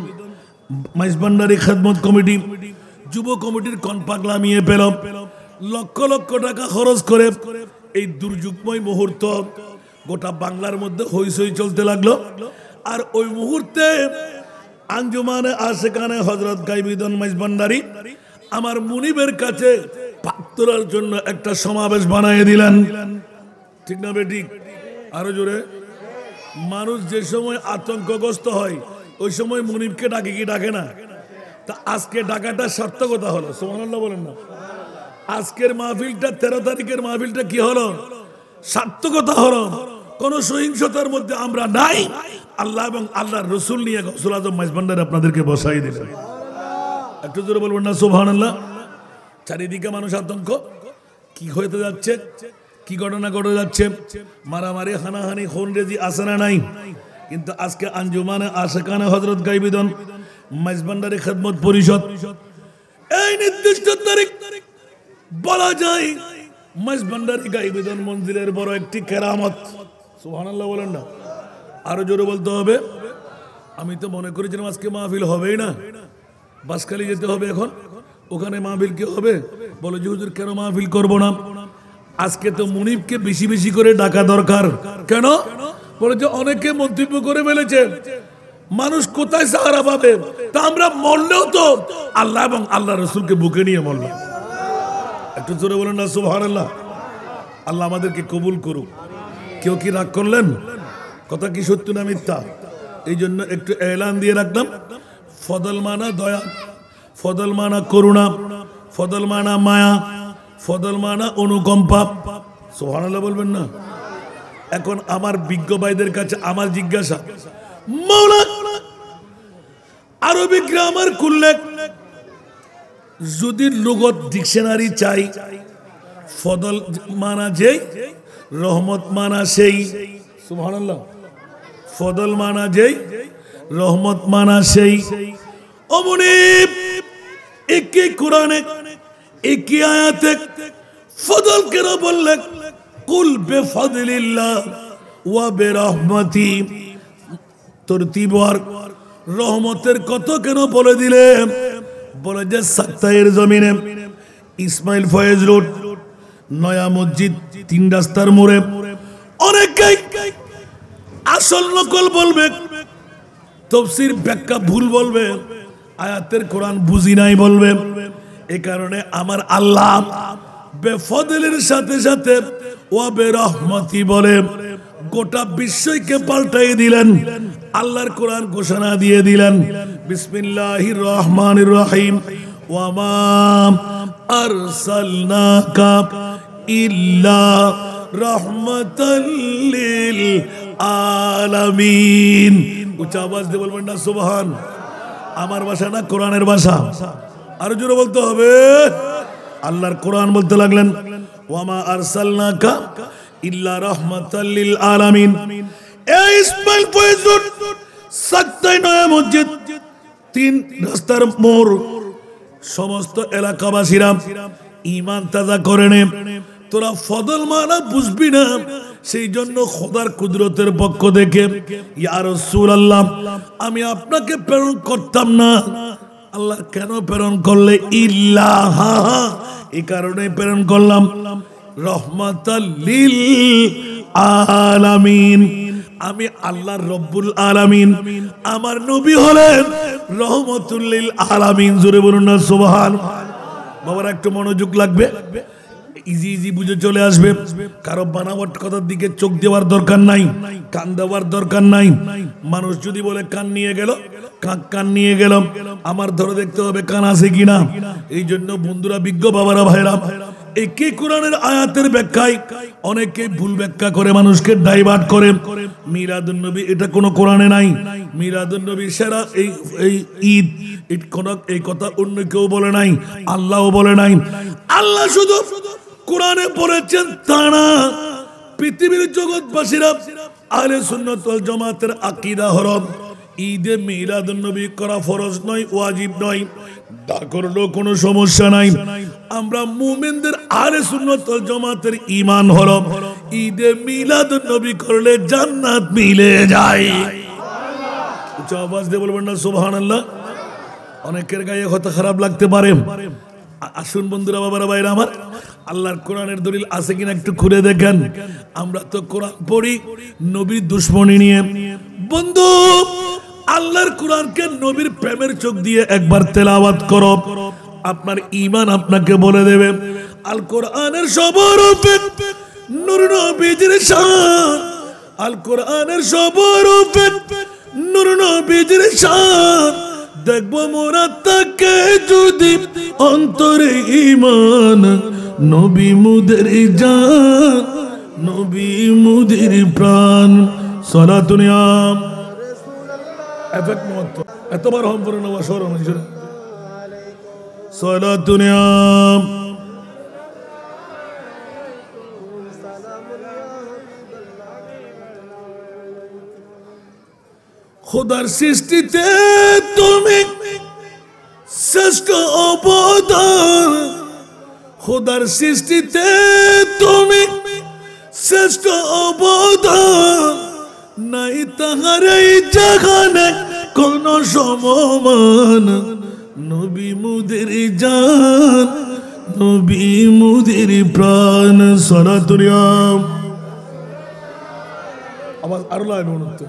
মাইজভান্ডারী খেদমত কমিটি, যুব কমিটির কনপাগলামিয়ে পেল। লক্ষ লক্ষ টাকা খরচ করে এই দুর্যোগময় মুহূর্ত গোটা বাংলার মধ্যে হইচই চলতে লাগলো। আর ওই মুহূর্তে আঞ্জুমানে আশিকানে হযরত গাইবিদন মাইজভান্ডারী আমার মুনিবের কাছে পাত্তরার জন্য একটা সমাবেশ বানিয়ে দিলেন। ঠিক না বেঠিক? আরো জোরে। মানুষ যে সময় আতঙ্কগ্রস্ত হয় ওই সময় মুনিবকে ডাকে কি ডাকে না? তা আজকে ডাকাটা সার্থকতা হলো। সুবহানাল্লাহ বলেন না। আজকের মাহফিলটা 13 তারিখের মাহফিলটা কি হলো? সার্থকতা হলো। কোন সহিংসতার মধ্যে আমরা নাই। আল্লাহ এবং আল্লাহর রাসূল নিয়ে গৌসুল আজম মাইজভান্ডারী আপনাদেরকে বসাই দিলেন। একটু জোরে বলবেন না সুবহানাল্লাহ। চারিদিকে মানুষ আতঙ্ক, কি হতে যাচ্ছে, কি ঘটনা ঘটে যাচ্ছে, মারামারি হানাহানি খুনরেজি আছে না নাই? কিন্তু আজকে আঞ্জুমানে আশিকানে হযরত গাইবিদন মাইজভান্ডারী খেদমত পরিষদ এই নির্দিষ্ট তারিখ বলা যায় মাইজভান্ডারী গাইবিদন মঞ্জিলের বড় একটি কেরামত। সুবহানাল্লাহ বলেন না। আরো জোরে বলতে হবে। আমি তো মনে করেছিলাম আজকে মাহফিল হবেই না, বাসখালী যেতে হবে এখন, ওখানে মাহফিল কি হবে? বলে যে হুজুর কেন মাহফিল করব না? আজকে তো মুনিবকে বেশি বেশি করে ডাকা দরকার। কেন? বলে যে অনেকে মন্তব্য করে ফেলেছে মানুষ কোথায় সাহারা পাবে, তা আমরা মরলেও তো আল্লাহ এবং আল্লাহ রসুলকে বুকে নিয়ে মরলাম। একটু জোরে বলেন না সুবহানাল্লাহ। আল্লাহ আমাদেরকে কবুল করুক। কেউ কি রাগ করলেন? কথা কি সত্য না মিথ্যা? এই জন্য একটু এলান দিয়ে রাখলাম। ফদল মানা দয়া, ফদল মানা করুণা, ফদল মানা মায়া, ফদল মানা অনুকম্পা। সুবহানাল্লাহ বলবেন না। এখন আমার বিজ্ঞ ভাইদের কাছে আমার জিজ্ঞাসা, মাওলা আরবি গ্রামার খুললে যদি লুগত ডিকশনারি চাই, ফদল মানা যেই, রহমত মানা সেই। সুবহানাল্লাহ। ফদল মানা যেই, রহমত মানা সেই। অমনি একই কোরআনে একই আয়াতে ফদল কেন বললেন? কুল বেফাদিলিল্লাহ ওয়া বিরহমাতি। তরতিবার রহমতের কত কেন বলে দিলেন? বলে যে সাক্তায়ের জমিনে ইসমাইল ফয়েজ রোড, নয়া মসজিদ, 3 রাস্তার মোড়ে অনেকেই আসল নকল বলবে, তফসির ব্যাখ্যা ভুল বলবে। আয়াতের কোরআন বুঝি নাই বলবে। এ কারণে আমার আল্লাহ বেফদলের সাথে সাথে ওয়া বেরহমতি বলে গোটা বিশ্বকে পাল্টাই দিলেন। আল্লাহর কোরআন ঘোষণা দিয়ে দিলেন, বিসমিল্লাহির রহমানির রহিম, ওয়া মা আরসালনাকা ইল্লা রাহমাতাল লিল আলামিন। উচ্চ আওয়াজ দিয়ে বলবেন না সুবহান। আমার ভাষা না কোরআনের ভাষা, আরো জোরে বলতে হবে। আল্লাহর কোরআন বলতে লাগলেন, ওয়া মা আরসালনাকা ইল্লা রাহমাতাল লিল আলামিন। এই ইসমাইল ফয়জুর সাক্তাই নয়া মসজিদ 3 রাস্তার মোড় সমস্ত এলাকাবাসীরা ঈমান তাজা করে নে। তোরা ফদল মানা বুঝবি না, সেই জন্য খোদার কুদরতের পক্ষ থেকে ইয়া রাসূলুল্লাহ আমি আপনাকে প্রেরণ করতাম না। আল্লাহ কেন প্রেরণ করলে? ইল্লাহ, এই কারণে প্রেরণ করলাম, রহমাতাল লিল আলামিন। আমি আল্লাহ রব্বুল আলামিন, আমার নবী হলেন রহমাতুল লিল আলামিন। জোরে বলুন না সুবহান। বাবারা একটু মনোযোগ লাগবে, ইজি ইজি বুঝে চলে আসবে। কারো বানাওয়াট কথার দিকে চোখ দেওয়ার দরকার নাই, কান দেওয়ার দরকার নাই। মানুষ যদি বলে কান নিয়ে গেল, কান নিয়ে গেলাম, আমার ধরে দেখতে হবে কান আছে কিনা। এই জন্য বন্ধুরা, বিজ্ঞ বাবারা, ভাইরা, একই কোরআনের আয়াতের ব্যাখ্যায় অনেকে ভুল ব্যাখ্যা করে মানুষকে ডাইভার্ট করে। মিলাদুন নবী এটা কোনো কোরআনে নাই। মিলাদুন নবী সেরা এই ঈদ, এই কথা অন্য কেউ বলে নাই, আল্লাহও বলে নাই। আল্লাহ শুধু কোরআনে পড়েছেন তা না, পৃথিবীর জগৎবাসীরা আহলে সুন্নাত ওয়াল জামাতের আকীদা হলো ঈদে মিলাদুন নবী করা ফরজ নয়, ওয়াজিব নয়, তা করলেও কোনো সমস্যা নাই। আমরা মুমিনদের আহলে সুন্নাত ওয়াল জামাতের ঈমান হলো ঈদে মিলাদুন নবী করলে জান্নাত মিলে যায়। উচ্চ আওয়াজ দিয়ে বলবেন না সুবহানাল্লাহ। অনেকের গায়ে হয়তো খারাপ লাগতে পারে। আসুন বন্ধুরা, বাবারা, ভাইরা আমার, আল্লাহর কোরআনের দলিল আছে কিনা একটু খুলে দেখেন। আমরা তো কোরআন পড়ি নবীর দুশ্মনী নিয়ে। বন্ধু, আল্লাহর কোরআনকে নবীর প্রেমের চোখ দিয়ে একবার তেলাওয়াত করো, আপনার ঈমান আপনাকে বলে দেবে আল কোরআনের সবরূপে নূর নবীজির শান, আল কোরআনের সবরূপে নূর নবীজির শান। দেখবো মোরা তাকে যদি অন্তরে ঈমান, নবী মুদের জান, নবী মুদের প্রাণ। সালাতুন ইয়াম এফেক্ট মত এতবার হম করে নেওয়া সর অনুযায়ী সালাতুন ইয়াম। খোদার সৃষ্টিতে তুমি শ্রেষ্ঠ অবদান, খোদার সৃষ্টিতে তুমি শ্রেষ্ঠ অবদান। নাই তাহার এই জাগানে কোন সমমান, নবী মুদের জান, নবী মুদের প্রাণ। সালাতুন ইয়াম। আবার আরো লাইন উন্নত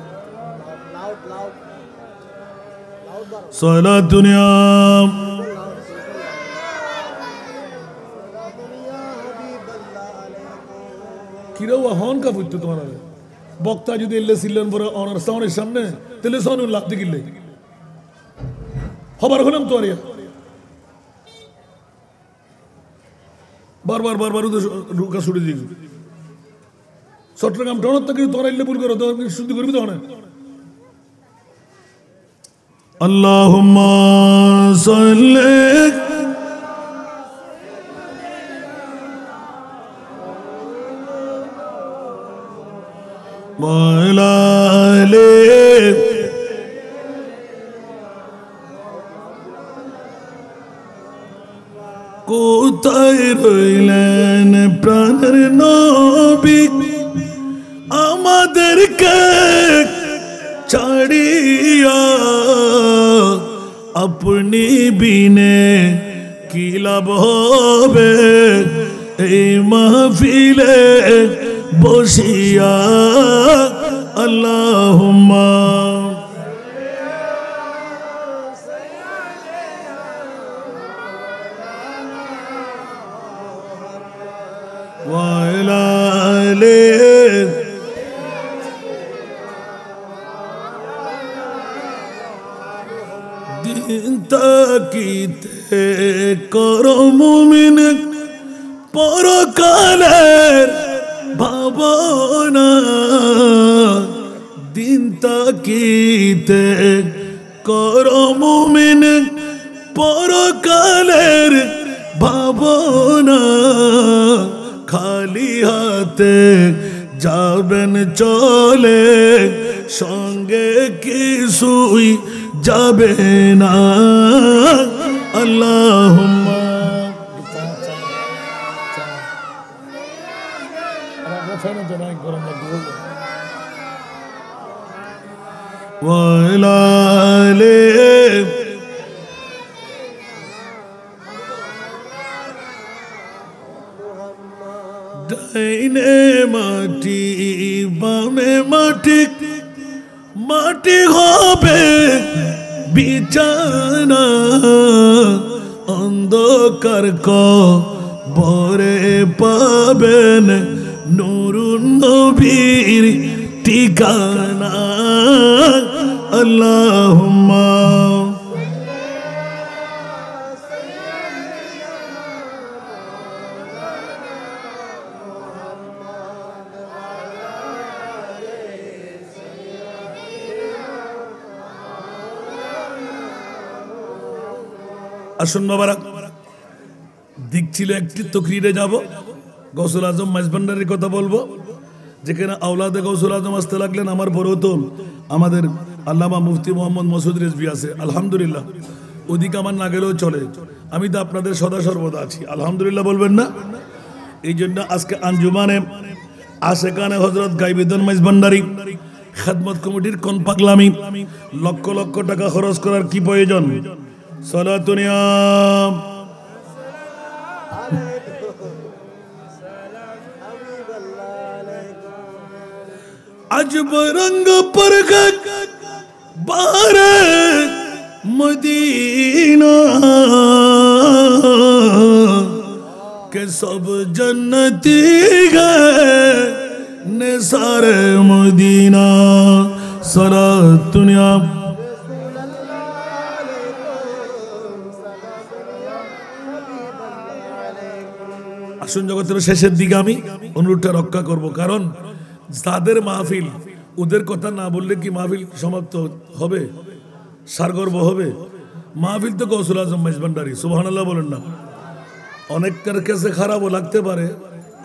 সালাতুন ইয়াম। কিরাও হন কা বুঝতো তোমার বক্তা যদি এলে ছিলেন পরে অনার সাউন্ডের সামনে তেলে সাউন্ড লাভ দিলে খবর হলাম তো আরিয়া বারবার বারবার রুকা ছুটে দিই। চট্টগ্রাম টাউনত থেকে তোরা এলে ভুল করো, শুদ্ধি করবি তো অনেক। আল্লাহুম্মা সাল্লি ওয়ালা আলি কোথায় রইলেন প্রাণের নবী আমাদেরকে ছাড়িয়া, আপনি বিনে কি লাভ হবে এই মাহফিলে বসিয়া। আল্লাহুম্মা وعلى آله দিন তাকিতে করো মুমিন পরকালের ভাবনা দিন তাকিতে করো মুমিন পরকালের ভাবনা খালি হাতে যাবেন চলে সঙ্গে কিছুই যাবে না আল্লাহুম্মা ওয়ালা আলিহি ডাইনে মাটি বামে মাটি মাটি হবে বিছানা অন্ধকার কবরে পাবেন নূরুন নবীর ঠিকানা আল্লাহুম্মা আসুন বাবারা দিক ছিল একটি তকরিরে যাব গৌসুল আজম মাইজভান্ডারির কথা বলবো যেখানে আওলাদে গৌসুল আজম আসতে লাগলেন আমার বড় তো আমাদের আল্লামা মুফতি মোহাম্মদ মসুদ রিজভী আছে আলহামদুলিল্লাহ ওদিকে আমার না গেলেও চলে আমি তো আপনাদের সদা সর্বদা আছি আলহামদুলিল্লাহ বলবেন না এই জন্য আজকে আঞ্জুমানে আশেকানে হযরত গাইবুদ্দিন মাইজভান্ডারি খেদমত কমিটির কোন পাগলামি লক্ষ লক্ষ টাকা খরচ করার কি প্রয়োজন সালাতুনিয়া अजब रंग पर बारे मदीना के सब जन्नती गए ने सारे मदीना सारा दुनिया আসুন জগতের শেষের দিকে আমি অনুরোধটা রক্ষা করব কারণ যাদের মাহফিল ওদের কথা না বললে কি মাহফিল সমাপ্ত হবে সারগর্ব হবে মাহফিল তো গৌসুল আজম মাইজভান্ডারি সুবহানাল্লাহ বলেন না অনেকের কাছে খারাপও লাগতে পারে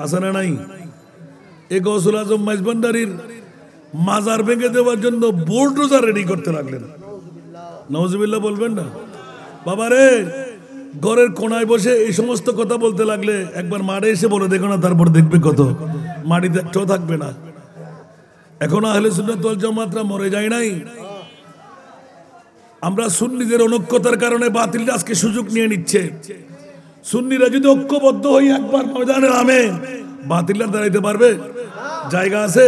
আছে না নাই এই গৌসুল আজম মাইজভান্ডারির মাজার ভেঙে দেওয়ার জন্য বুলডোজার রেডি করতে লাগলেন নাউজুবিল্লাহ বলবেন না বাবারে ঘরের কোনায় বসে এই সমস্ত কথা বলতে লাগলে একবার মাঠে এসে বলে দেখো না তারপর দেখবে কত মাটিতে একটাও থাকবে না এখনো আহলে সুন্নাত ওয়াল জামাতরা মরে যায় নাই আমরা সুন্নিদের অনৈক্যতার কারণে বাতিলটা আজকে সুযোগ নিয়ে নিচ্ছে সুন্নিরা যদি ঐক্যবদ্ধ হই একবার ময়দানে নামে বাতিলটা দাঁড়াইতে পারবে জায়গা আছে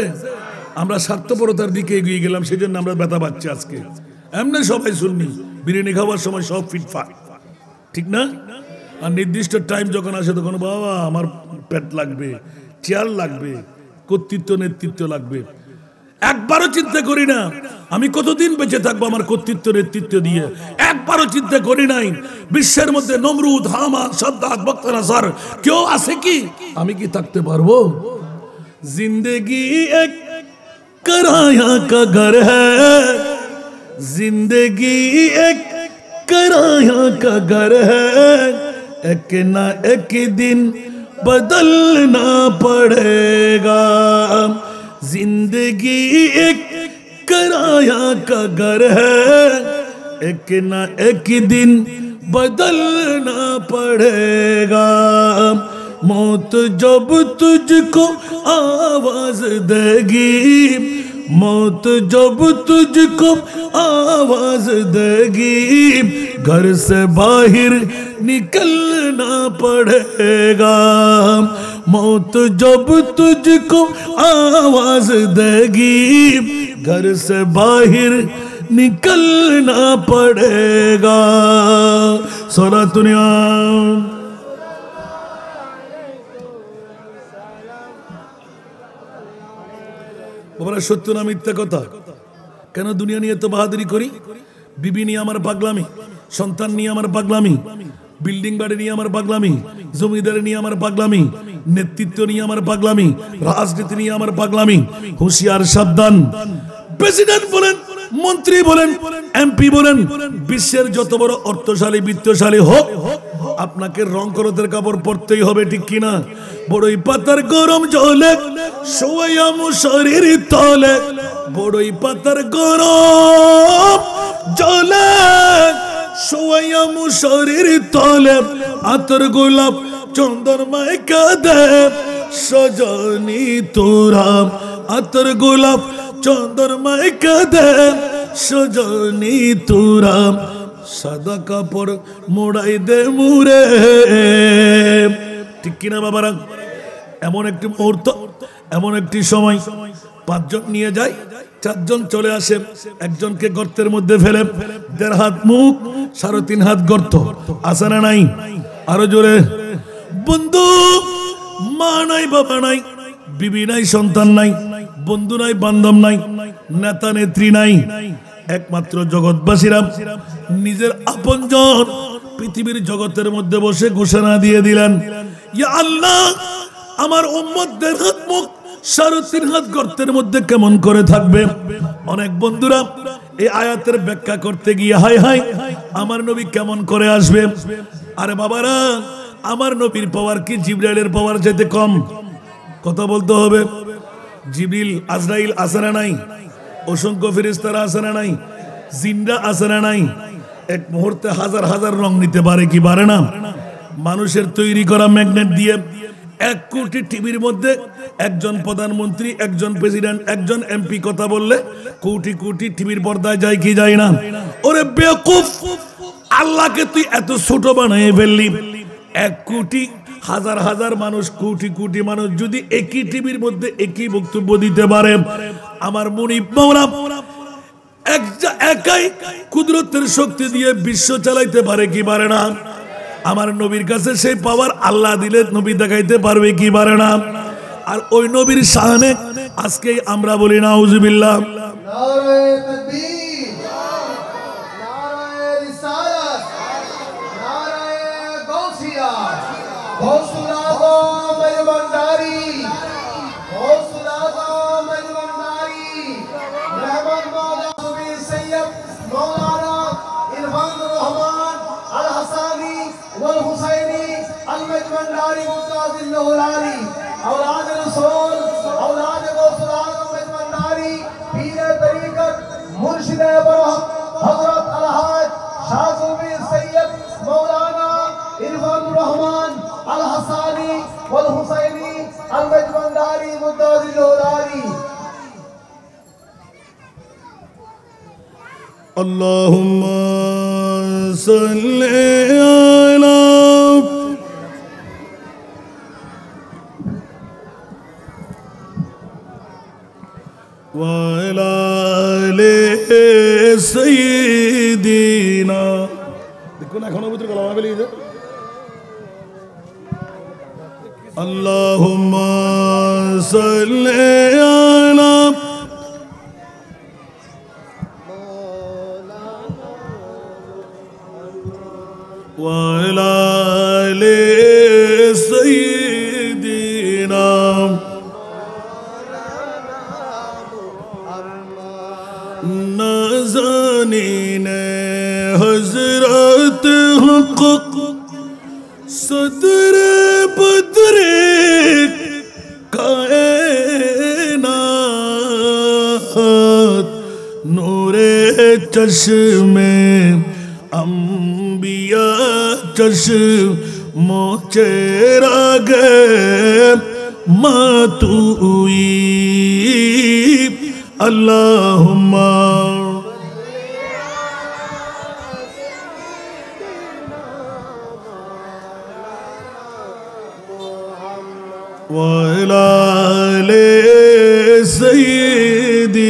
আমরা স্বার্থপরতার দিকে এগিয়ে গেলাম সেজন্য আমরা ব্যথা পাচ্ছি আজকে এমনি সবাই সুন্নি বিরিয়ানি খাওয়ার সময় সব ফিটফাট ঠিক না আর নির্দিষ্ট টাইম যখন আসে তখন বাবা আমার পেট লাগবে চেয়ার লাগবে কর্তৃত্ব নেতৃত্ব লাগবে একবারও চিন্তা করি না আমি কতদিন বেঁচে থাকবো আমার কর্তৃত্ব নেতৃত্ব দিয়ে একবারও চিন্তা করি নাই বিশ্বের মধ্যে নমরুদ হামান সাদ্দাত বখতার কেউ আছে কি আমি কি থাকতে পারবো জিন্দেগি এক कराया का घर है जिंदगी एक कराया का घर है एक ना एक दिन बदलना पड़ेगा जिंदगी एक कराया का घर है एक ना एक दिन बदलना पड़ेगा मौत जब तुझको आवाज देगी मौत जब तुझको आवाज देगी घर से बाहर निकलना पड़ेगा मौत जब तुझको आवाज देगी घर से बाहर निकलना पड़ेगा सोना दुनिया বাবারা সত্য না মিথ্যা কথা? কেন দুনিয়া নিয়ে তো বাহাদুরি করি? বিবি নিয়ে আমার পাগলামি, সন্তান নিয়ে আমার পাগলামি, বিল্ডিং বাড়ি নিয়ে আমার পাগলামি, জমিদারি নিয়ে আমার পাগলামি, নেতৃত্ব নিয়ে আমার পাগলামি, রাজনীতি নিয়ে আমার পাগলামি। হুঁশিয়ার, সাবধান। প্রেসিডেন্ট বলেন, মন্ত্রী বলেন, এমপি বলেন, বিশ্বের যত বড় অর্থশালী বিত্তশালী হোক, আপনাকে রং করতের কাপড় পরতেই হবে, ঠিক কিনা? বড়ই পাতার গরম জলে শোয়া মুশারির তলে, বড়ই পাতার গরম জলে শোয়া মুশারির তলে, আতর গোলাপ চন্দন মাইকা দে সজনী তোরা, আতর গোলাপ চন্দন মাইকা দে সজনী তোরা, সাদা কাপড় মোড়াই দে মুরে, ঠিক কিনা বাবারা? এমন একটি মুহূর্ত, এমন একটি সময়, 5 জন নিয়ে যায়, 4 জন চলে আসে, একজনকে গর্তের মধ্যে ফেলে, 1.5 হাত মুখ, 3.5 হাত গর্ত। আছে না নাই? আরো জোরে। বন্ধু, মা নাই, বাবা নাই, বিবি নাই, সন্তান নাই, বন্ধু নাই, বান্ধব নাই, নেতা নেত্রী নাই, একমাত্র জগৎবাসীরা নিজের আপনজন পৃথিবীর জগতের মধ্যে বসে ঘোষণা দিয়ে দিলেন, ইয়া আল্লাহ, আমার উম্মতদের হাত মুখ 3.5 হাত গর্তের মধ্যে কেমন করে থাকবে? অনেক বন্ধুরা এই আয়াতের ব্যাখ্যা করতে গিয়ে হাই হাই আমার নবী কেমন করে আসবে? আরে বাবারা, আমার নবীর পাওয়ার কি জিবরাইলের পাওয়ার চাইতে কম? কথা বলতে হবে। জিবরিল, আজরাইল আছে না নাই? অসংখ্য ফেরেশতারা আছে না নাই? জিনরা আছে না নাই? এক মুহূর্তে হাজার হাজার রং নিতে পারে কি পারে না? মানুষের তৈরি করা ম্যাগনেট দিয়ে 1 কোটি টিভির মধ্যে একজন প্রধানমন্ত্রী, একজন প্রেসিডেন্ট, একজন এমপি কথা বললে কোটি কোটি টিভির পর্দায় যায় কি যায় না? ওরে বেকুফ, আল্লাহকে তুই এত ছোট বানিয়ে ফেললি। 1 কোটি, হাজার হাজার মানুষ, কোটি কোটি মানুষ যদি একই টিভির মধ্যে একই বক্তব্য দিতে পারে, আমার মুনিব মাওলা একাই কুদরতের শক্তি দিয়ে বিশ্ব চালাইতে পারে কি পারে না? আমার নবীর কাছে সেই পাওয়ার আল্লাহ দিলে নবী দেখাইতে পারবে কি পারে না? আর ওই নবীর শানে আজকে আমরা বলি নাউজুবিল্লাহ। নারায়ে তাকবীর, নারায়ে রিসালাত, নারায়ে গাউসিয়া, গৌসুল আযম মেজবানদারি, গৌসুল আযম মেজবানদারি, মেহমান মাওলা সুবি সৈয়দ মাওলানা ইরফানুর রহমান আল হাসানি ওয়াল হুসাইনি আল মেজবানদারি মুতাজিল্লাহু আলী, औलाद रसूल, औलाद गौसुल आज़म मेजबानदारी, पीर तरीक़त, मुर्शिद बरहक, हज़रत अलहाज शाह सूफी सैयद मौलाना इरफानुर रहमान अल हसानी वल हुसैनी अल मेजबानदारी मुताजिल्लुल आली। अल्लाहुम्मा सल्ली अला वाला ले सय्यिदिना। देखो ना एखोनो ভিতরে গলা বেরিয়ে যায়। अल्लाहुम्मा सल्ली अला वाला ले सय्यिदिना। नाज़नीन हज़रत हक़ सदर बदर कायनात, नूरे चश्मे अंबिया चश्मो चेरागे मातुई। अल्लाहुम्मा वाला ले सय्यिदिना।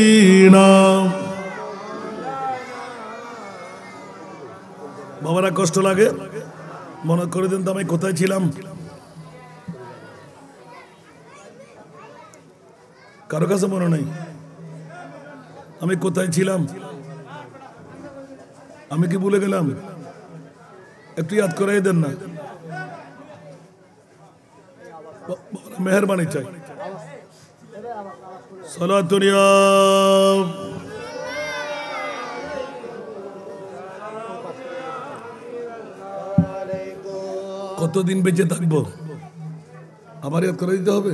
বাবারা কষ্ট লাগে? মনে করে দিন তো আমি কোথায় ছিলাম? কারো কাছে মনে নেই? আমি কোথায় ছিলাম? আমি কি ভুলে গেলাম? একটু ইয়াদ করাই দেন না, মেহরবানি চাই। সালাতুন ইয়া কতদিন বেঁচে থাকবো? আবার ইয়াদ করে দিতে হবে।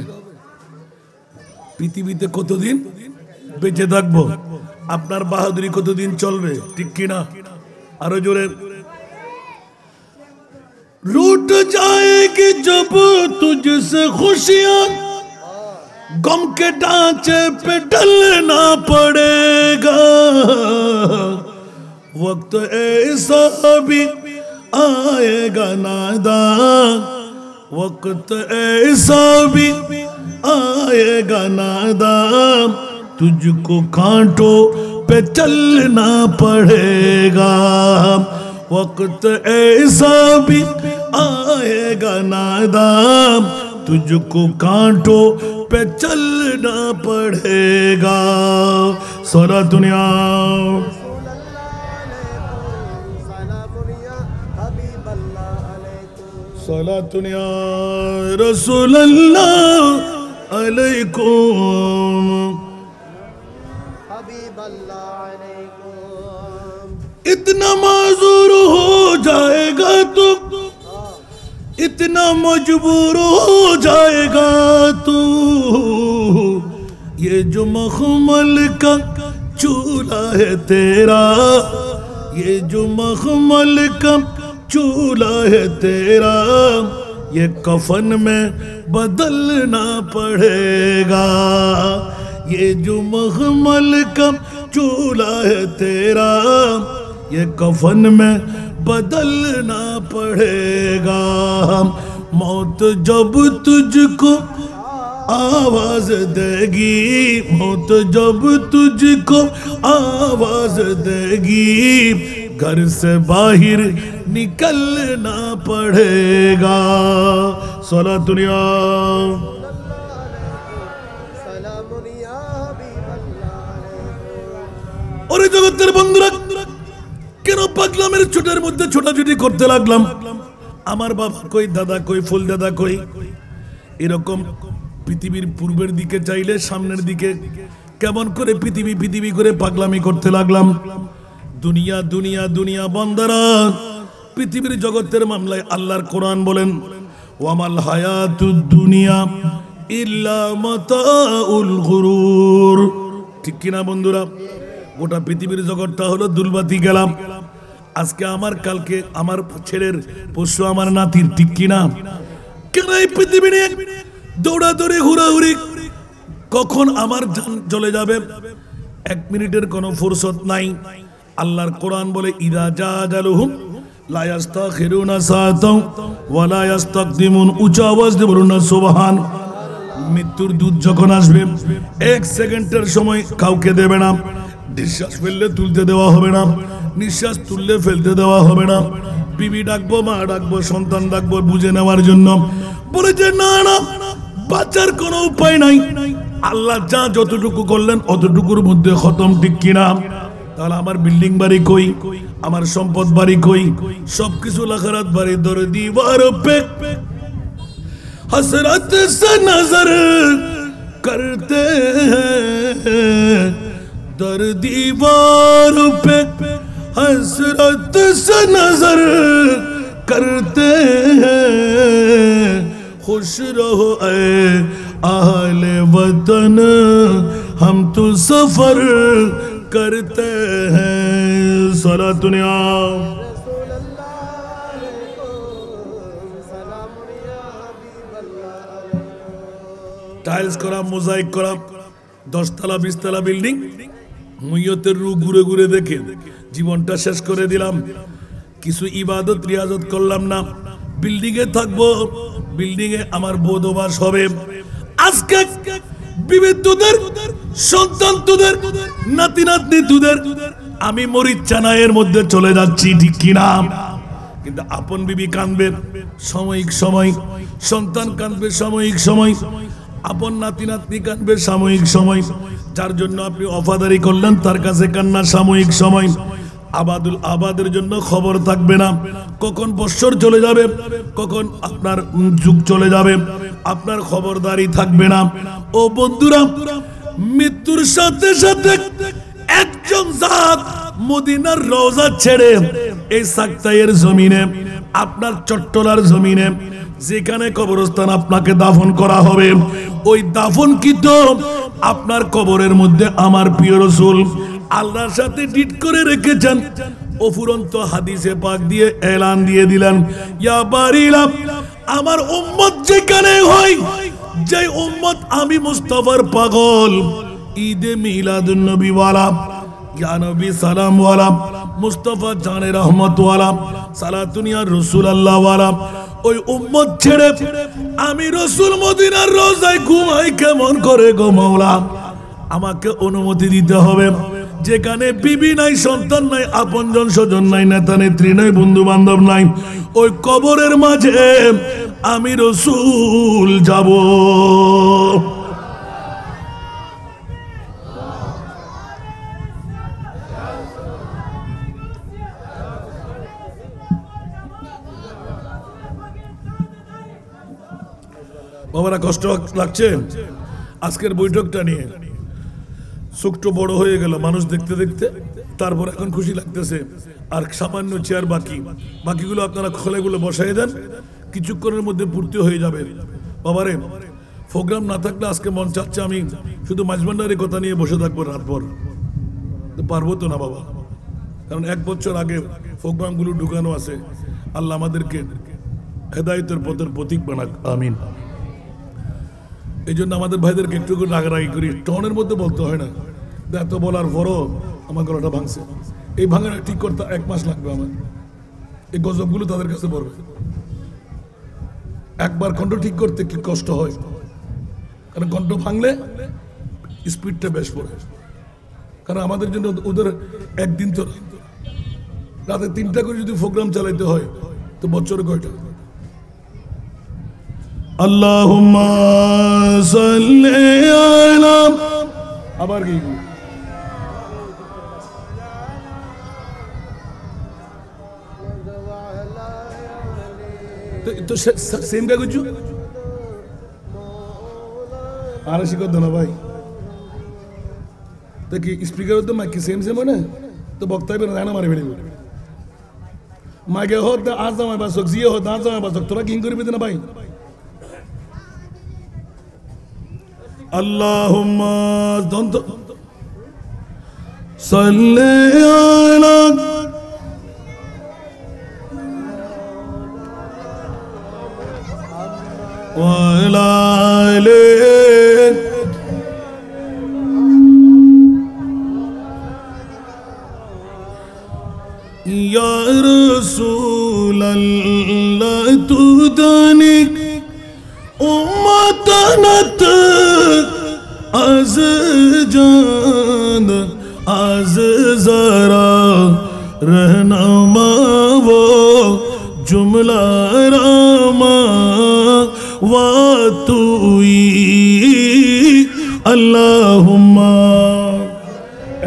পৃথিবীতে কতদিন বেঁচে থাকবো? আপনার বাহাদুরি কতদিন চলবে, ঠিক কিনা? আরো জোরে। रूठ जाएगी जब तुझसे खुशियां, गम के ढांचे पे ढलना पड़ेगा, वक्त ऐसा भी आएगा नादान, वक्त ऐसा भी आएगा नादान, तुझको कांटों पे चलना पड़ेगा, वक्त ऐसा भी आएगा नादान, तुझको कांटों पे चलना पड़ेगा। सारा दुनिया साला दुनिया रसूल अल्लाह अलैकुम इतना माजूर हो जाएगा तू, इतना मजबूर हो जाएगा तू, ये जो मखमल का चूल्हा है तेरा, ये जो मखमल का चूल्हा है तेरा, ये कफन में बदलना पड़ेगा, ये जो मखमल का चूल्हा है तेरा, ये कफन में बदलना पड़ेगा, मौत जब तुझको आवाज देगी, मौत जब तुझको आवाज देगी, घर से बाहर निकलना पड़ेगा। सला दुनिया और जगतेर बंधुरा কেন পাগলামের ছোটের মধ্যে ছোটাছুটি করতে লাগলাম? আমার বাবা কই, দাদা কই, ফুল দাদা কই, এরকম পৃথিবীর পূর্বের দিকে চাইলে সামনের দিকে কেমন করে পৃথিবী পৃথিবী করে পাগলামি করতে লাগলাম। দুনিয়া দুনিয়া দুনিয়া বন্দারা, পৃথিবীর জগতের মামলায় আল্লাহর কোরআন বলেন ওয়ামাল হায়াতুদ দুনিয়া ইল্লা মাতাউল গুরুর, ঠিক কিনা বন্ধুরা? গোটা পৃথিবীর জগৎটা হলো দুলবাতি গেলাম। আজকে আমার, কালকে আমার ছেলের, পরশু আমার নাতির, ঠিক কিনা? কেন এই পৃথিবী নিয়ে দৌড়াদৌড়ি হুড়াহুড়ি? কখন আমার জান চলে যাবে এক মিনিটের কোনো ফুরসত নাই। আল্লাহর কোরআন বলে ইদা জাজালুহুম লা ইস্তাখিরুনা সাআতাও ওয়া লা ইস্তাকদিমুন, উচ্চ আওয়াজ দিয়ে বলুন না সুবহান। মৃত্যুর দূত যখন আসবে 1 সেকেন্ডের সময় কাউকে দেবে না। নিঃশ্বাস ফেললে তুলতে দেওয়া হবে না, নিঃশ্বাস তুললে ফেলতে দেওয়া হবে না। বিবি ডাকবো, মা ডাকবো, সন্তান ডাকবো বুঝে নেওয়ার জন্য। বলেছে না না, বাঁচার কোনো উপায় নাই। আল্লাহ যা যতটুকু করলেন অতটুকুর মধ্যে খতম, ঠিক কিনা? তাহলে আমার বিল্ডিং বাড়ি কই, আমার সম্পদ বাড়ি কই, সবকিছু লাখারাত বাড়ি ধরে দিবার পে हसरत से नजर करते हैं, दर दीवार पे हसरत से नजर करते हैं, खुश रहो ऐ आहले वतन, हम तो सफर करते हैं। सला दुनिया টাইলস করা, মোজাইক করা, 10 তলা 20 তলা বিল্ডিং, মুইয়তের রু ঘুরে ঘুরে দেখে জীবনটা শেষ করে দিলাম। কিছু ইবাদত রিয়াজত করলাম না। বিল্ডিং এ থাকবো, বিল্ডিং এ আমার বোধবাস হবে। আজকে বিবি তোদের, সন্তান তোদের, নাতি নাতনি তোদের, আমি মরিচ চানায়ের মধ্যে চলে যাচ্ছি, ঠিক কিনা? কিন্তু আপন বিবি কাঁদবে সাময়িক সময়, সন্তান কাঁদবে সাময়িক সময়, আপন নাতি নাতনি কাঁদবে সাময়িক সময়, যার জন্য আপনি অফাদারি করলেন তার কাছে কান্না সাময়িক সময়। আবাদুল আবাদের জন্য খবর থাকবে না, কখন বৎসর চলে যাবে, কখন আপনার যুগ চলে যাবে, আপনার খবরদারি থাকবে না। ও বন্ধুরা, মৃত্যুর সাথে সাথে একজন জাত মদিনার রওজা ছেড়ে এই সাকতাইয়ের জমিনে, আপনার চট্টলার জমিনে যেখানে কবরস্থান আপনাকে দাফন করা হবে, ওই দাফনকৃত আপনার কবরের মধ্যে আমার প্রিয় রাসূল আল্লাহর সাথে ডিট করে রেখেছেন। অফুরন্ত হাদিসে পাক দিয়ে এলান দিয়ে দিলেন, ইয়া বারিলা, আমার উম্মত যেখানে হয়, যে উম্মত আমি মুস্তাফার পাগল, ঈদে মিলাদুন নবী ওয়ালা, ইয়া নবী সালাম ওয়ালা, মুস্তাফা জানে রহমত ওয়ালা, সালাতুন ইয়া রাসূলুল্লাহ ওয়ালা, ওই উম্মত ছেড়ে আমি রাসূল মদিনার রওজায় ঘুমাই কেমন করে গো মাওলা? আমাকে অনুমতি দিতে হবে। যেখানে বিবি নাই, সন্তান নাই, আপনজন স্বজন নাই, নেতা নেত্রী নাই, বন্ধু বান্ধব নাই, ওই কবরের মাঝে আমি রাসূল যাব। বাবারা, কষ্ট লাগছে আজকের বৈঠকটা নিয়ে? চোখটা বড় হয়ে গেল মানুষ দেখতে দেখতে, তারপর এখন খুশি লাগতেছে। আর সামান্য চেয়ার বাকিগুলো আপনারা খোলেগুলো বসাই দেন, কিছুক্ষণের মধ্যে পূর্তি হয়ে যাবে। বাবারে, প্রোগ্রাম না থাকলে আজকে মন চাচ্ছে আমি শুধু মাঝভান্ডারের কথা নিয়ে বসে থাকবো রাতভর, পারবো তো না বাবা, কারণ 1 বছর আগে প্রোগ্রামগুলো ঢুকানো আছে। আল্লাহ আমাদেরকে হেদায়েতের পথের প্রতীক বানাক, আমিন। এই জন্য আমাদের ভাইদেরকে একটু করে রাগারাগি করি, টনের মধ্যে বলতে হয় না। এত বলার পরও আমার গলাটা ভাঙছে, এই ভাঙাটা ঠিক করতে 1 মাস লাগবে আমার। এই গজবগুলো তাদের কাছে পড়বে। একবার কণ্ঠ ঠিক করতে কি কষ্ট হয়, কারণ কণ্ঠ ভাঙলে স্পিডটা বেশ পড়ে। কারণ আমাদের জন্য ওদের একদিন তো রাতে 3টা করে যদি প্রোগ্রাম চালাইতে হয় তো বছরে কয়টা? আল্লাহুম্মা সাল্লি আলা, আবার কি তো সেম কা কিছু আর শিখো না ভাই, তো কি স্পিকার তো মাইক সেম মানে তো বক্তা হবে না মারে ফেলে মাইকে হোক আজ আমার বাসক, জিয়ে হোক আজ আমার বাসক, তোরা কিং করবি না ভাই? আল্লাহুম্মা দন্ত সাল্লি আলা ওয়া আলা আলি ইয়া রাসূলাল্লাহ তুদানি উম্মাতানাত आज जान आज जरा रहनुमा वो जुमला रामा वा तुई अल्लाहुम्मा।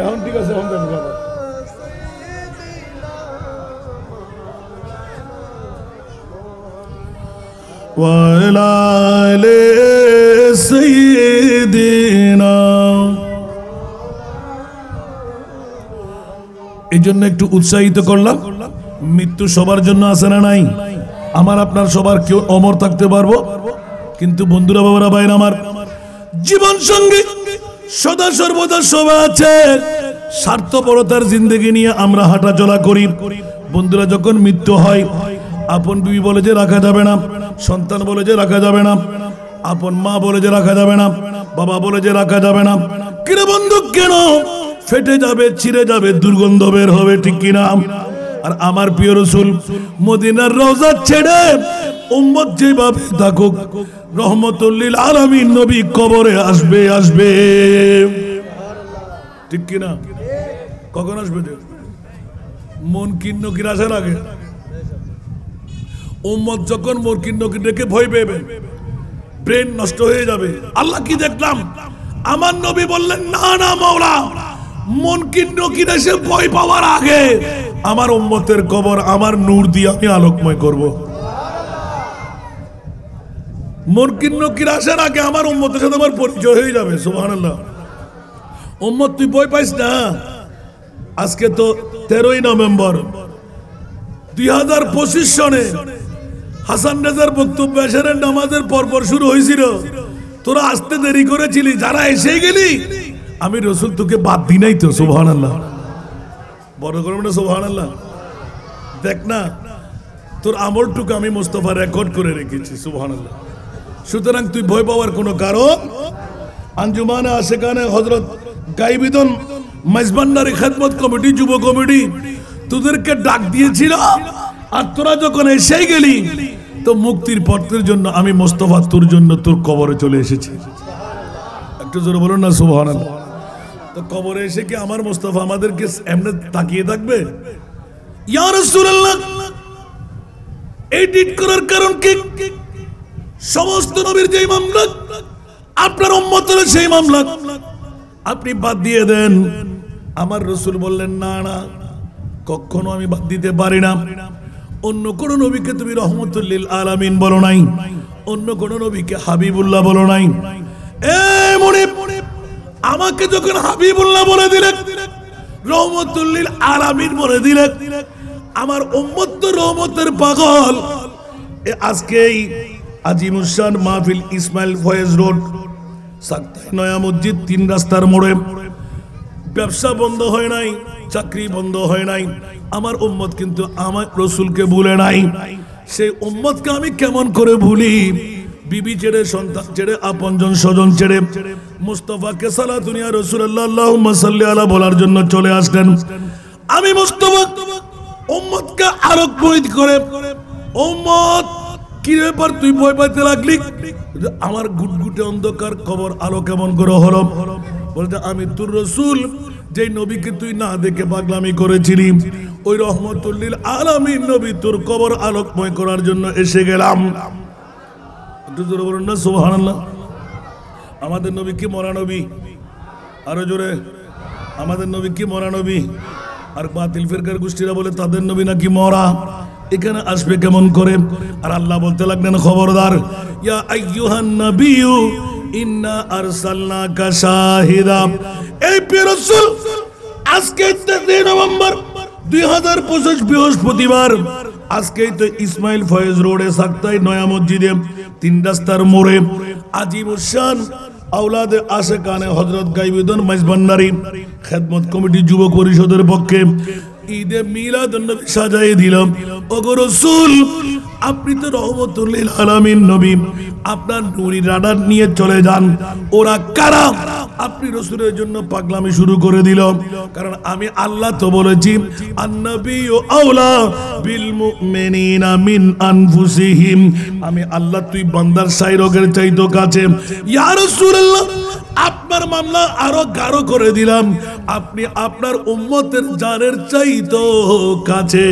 এখন ঠিক আছে, এখন দেখো ওয়ালা আলি সাইয়্যিদিনা। এই জন্য একটু উৎসাহিত করলাম। মৃত্যু সবার জন্য আছে না নাই? আমার আপনার সবার কেউ অমর থাকতে পারবো, কিন্তু বন্ধুরা, বাবারা, ভাইরা আমার, জীবন সঙ্গী সদা সর্বদা সবাই আছে। স্বার্থপরতার জিন্দেগি নিয়ে আমরা হাঁটাচলা করি। বন্ধুরা, যখন মৃত্যু হয়, আপন বিবি বলে যে রাখা যাবে না, সন্তান বলে যে রাখা যাবে না, আপন মা বলে যে রাখা যাবে না, বাবা বলে যে রাখা যাবে না। কিরে বন্ধু, কেন? ফেটে যাবে, ছিঁড়ে যাবে, দুর্গন্ধ বের হবে, ঠিক কিনা? আর আমার প্রিয় রাসূল মদিনার রওজা ছেড়ে উম্মত যেভাবে থাকুক, রহমতুল লিল আলামিন নবী কবরে আসবে, আসবে, ঠিক কিনা? কখন আসবে? মন কিন্ন কির আসার আগে। উম্মত যখন মন কিন্ন ডেকে ভয় পেবে, ব্রেন নষ্ট হয়ে যাবে। আল্লাহ কি দেখলাম, আমার নবী বললেন না না মাওলা, মুনকির নকির এসে ভয় পাওয়ার আগে আমার উম্মতের কবর আমার নূর দিয়ে আমি আলোকময় করব। মুনকির নকির আসার আগে আমার উম্মতের সাথে আমার পরিচয় হয়ে যাবে। সুবহানাল্লাহ। উম্মত তুই ভয় পাইস না। আজকে তো 13ই নভেম্বর 2025 সনে হাসান রেজার বক্তব্য এশারের নামাজের পরপর শুরু হয়েছিল। তোরা আসতে দেরি করেছিলি, যারা এসে গেলি আমি রসুল তোকে বাদ দি নাই তো। সুবহানাল্লাহ। বড় করবে না সুবহানাল্লাহ। দেখ না, তোর আমলটুকু আমি মুস্তাফা রেকর্ড করে রেখেছি। সুবহানাল্লাহ। সুতরাং তুই ভয় পাওয়ার কোনো কারণ। আঞ্জুমানে আশেকানে হযরত গাইবিদন মেজবান্ডারি খেদমত কমিটি, যুব কমিটি তোদেরকে ডাক দিয়েছিল, আর তোরা যখন এসে গেলি তো মুক্তির পথের জন্য আমি মুস্তাফা তোর জন্য তোর কবরে চলে এসেছি। একটু জোরে বলুন না সুবহানাল্লাহ। তো কবরে এসে কি আমার মুস্তাফা আমাদেরকে এমনি তাকিয়ে থাকবে? ইয়া রাসূলুল্লাহ, এডিট করার কারণ কি? সমস্ত নবীর যেই মামলা, আপনার উম্মতের সেই মামলা আপনি বাদ দিয়ে দেন। আমার রাসূল বললেন না না, কখনো আমি বাদ দিতে পারি না। অন্য কোন নবীকে তুমি রহমতুল লিল আলামিন বলো নাই, অন্য কোন নবীকে হাবিবুল্লাহ বলো নাই। এ মুনিব, আমাকে যখন হাবিবুল্লাহ বলে দিলে, রহমতুল লিল আলামিন বলে দিলে, আমার উম্মত তো রহমতের পাগল। আজকেই আজিমুসান মাহফিল ইসমাইল ফয়েজ রোড সাক্তাই নয়া মসজিদ 3 রাস্তার মোড়ে, ব্যবসা বন্ধ হয় নাই, চাকরি বন্ধ হয় নাই। আমার উম্মত কিন্তু আমার রসুলকে ভুলে নাই। সেই উম্মতকে আমি কেমন করে ভুলি? বিবি ছেড়ে, সন্তান ছেড়ে, আপনজন স্বজন ছেড়ে মুস্তাফাকে সালাতুন ইয়া রাসূলুল্লাহ আল্লাহুম্মা সাল্লি আলা বলার জন্য চলে আসলেন। আমি মুস্তাফা উম্মতকে আলোকময় করে, উম্মত কি ব্যাপার তুই ভয় পাইতে লাগলি? আমার গুটগুটে অন্ধকার কবর আলো কেমন করে হলো? বলতে আমি তোর রাসূল, যেই নবীকে তুই না দেখে পাগলামি করেছিলি, ওই রহমতুল লিল আলামিন নবী তোর কবর আলোকময় করার জন্য এসে গেলাম। একটু জোরে বলুন না সুবহানাল্লাহ। আমাদের নবী কি মরা নবী? আরো জোরে, আমাদের নবী কি মরা নবী? আর বাতিল ফিরকার গোষ্ঠীরা বলে তাদের নবী নাকি মরা। এখানে আসবে কেমন করে? আর আল্লাহ বলতে লাগলেন খবরদার, ইয়া আইয়ুহান নাবিয়্যু ইন্না আরসালনাকা শাহিদা। এই প্রিয় রাসূল, আজকে 3 নভেম্বর 2025 বৃহস্পতিবার, আজকেই তো ইসমাইল ফয়েজ রোডে সাক্তাই নয়া মসজিদে 3 রাস্তার মোড়ে আজিমুসান আওলাদে আশেকানে হযরত গাইবিদন মেজবান্ডারি খেদমত কমিটি যুব পরিষদের পক্ষে ঈদে মিলাদুন নবী সাজায়ে দিলাম। ওগো রাসূল, আপনি তো রহমতুল লিল আলামিন নবী, আপনার নূরি রাডার নিয়ে চলে যান। ওরা কারা? আপনি রাসূলের জন্য পাগলামি শুরু করে দিল। কারণ আমি আল্লাহ তো বলেছি, আন-নাবিয়্যু আওলা বিল মুমিনিনা মিন আনফুসিহিম। আমি আল্লাহ তুই বান্দার সাইরগের চাইতো কাছে। ইয়া রাসূলুল্লাহ, আপনার মামলা আরো গাঢ় করে দিলাম, আপনি আপনার উম্মতের জানের চাইতো কাছে।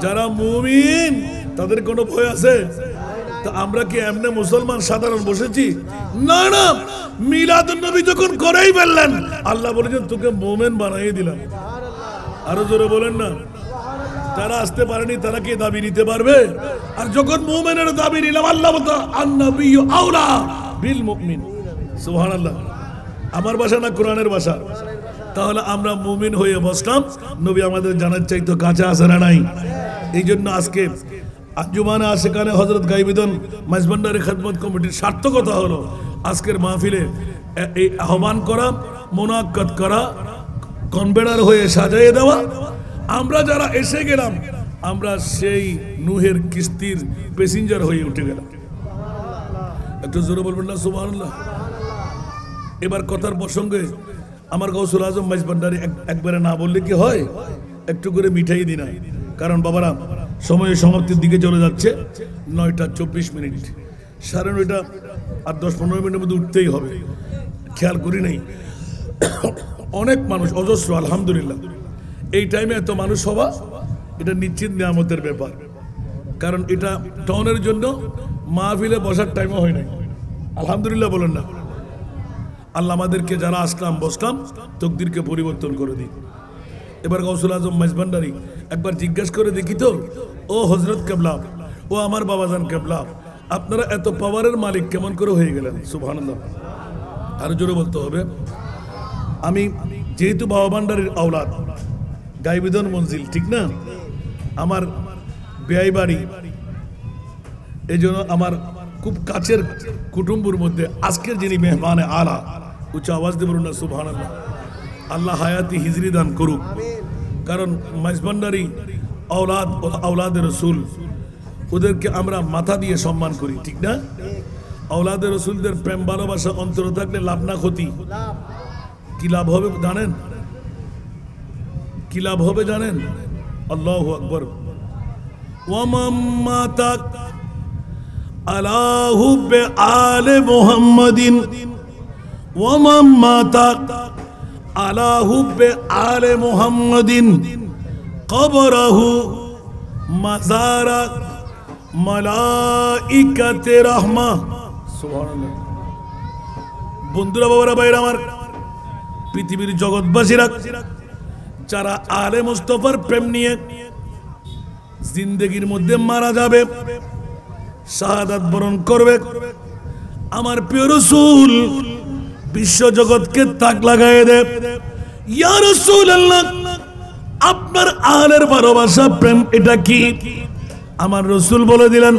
যারা মুমিন তাদের কোনো ভয় আছে? তা আমরা কি এমনি মুসলমান সাধারণ বসেছি? না না, মিলাদুন নবী যখন করেই ফেললেন, আল্লাহ বলেছেন তোকে মুমিন বানিয়ে দিলাম। আরো জোরে বলেন না। যারা আসতে পারেনি তারা কি দাবি নিতে পারবে? আর যখন মুমিনের দাবি নিলাম, আল্লাহ বলতো আন-নাবিয়্যু আওলা বিল মুমিন। সুবহানাল্লাহ। আমার ভাষা না কোরআনের ভাষা? তাহলে আমরা মুমিন হয়ে বসলাম, নবী আমাদের জানার চাইতো কাছে আসে না নাই? এই জন্য আজকে আঞ্জুমানে আশেকানে হযরত গাইবিদন মেজবান্ডারি খেদমত কমিটির সার্থকতা হলো আজকের মাহফিলে এই আহ্বান করা, মুনাক্কাত করা, কনভেনার হয়ে সাজিয়ে দেওয়া। আমরা যারা এসে গেলাম, আমরা সেই নূহের কিস্তির প্যাসেঞ্জার হয়ে উঠে গেলাম। একটু জোরে বলবেন না সুবহানাল্লাহ। এবার কথার প্রসঙ্গে আমার গৌসুল আজম মেজবান্ডারি একবারে না বললে কি হয়? একটু করে মিঠাই দিনা। কারণ বাবারা, সময়ের সমাপ্তির দিকে চলে যাচ্ছে। 9:24, 9:30 আর 10-15 মিনিটের মধ্যে উঠতেই হবে। খেয়াল করি নাই, অনেক মানুষ, অজস্র, আলহামদুলিল্লাহ। এই টাইমে এত মানুষ হওয়া এটা নিশ্চিত নিয়ামতের ব্যাপার। কারণ এটা টাউনের জন্য মাহফিলে বসার টাইমও হয় নাই। আলহামদুলিল্লাহ বলেন না। আল্লাহ আমাদেরকে যারা আসলাম বসলাম তকদিরকে পরিবর্তন করে দিই। এবার গৌসুল আজম মাইজভান্ডারি একবার জিজ্ঞাসা করে দেখি তো, ও হযরত কেবলা, ও আমার বাবাজান কেবলা, আপনারা এত পাওয়ারের মালিক কেমন করে হয়ে গেলেন? সুবহানাল্লাহ। আরো জোরে বলতে হবে। আমি যেহেতু বাবা ভান্ডারির আওলাদ, গাইবিদন মঞ্জিল, ঠিক না? আমার বেয়াই বাড়ি, এই জন্য আমার খুব কাছের কুটুম্বুর মধ্যে আজকের যিনি মেহমানে আলা, উচ্চ আওয়াজ দিয়ে বলুন না সুবহানাল্লাহ। আল্লাহ হায়াতি হিজরি দান করুক। কারণ মাইজভান্ডারি আওলাদ ও আওলাদের রসুল, ওদেরকে আমরা মাথা দিয়ে সম্মান করি, ঠিক না? আওলাদের রসুলদের প্রেম ভালোবাসা অন্তরে থাকলে লাভ না ক্ষতি? কি লাভ হবে জানেন? কি লাভ হবে জানেন? আল্লাহু আকবার। ওয়ামান মাতাক আলা হুব্বে আলে মুহাম্মাদিন, ওয়ামান মাতাক আলা হুব্বে আলে মুহাম্মাদিন কবরহু মাজারা মালাইকাতে রাহমা। সুবহানাল্লাহ। বন্ধুরা, বাবারা, ভাইরা আমার, পৃথিবীর জগৎবাসীরা যারা আলে মুস্তাফার প্রেম নিয়ে জিন্দেগির মধ্যে মারা যাবে, শাহাদাত বরণ করবে, আমার প্রিয় রাসূল বিশ্ব জগৎকে তাক লাগায় দেব, ইয়া রাসূলুল্লাহ আপনার আলের ভালোবাসা প্রেম এটা কি? আমার রাসূল বলে দিলেন,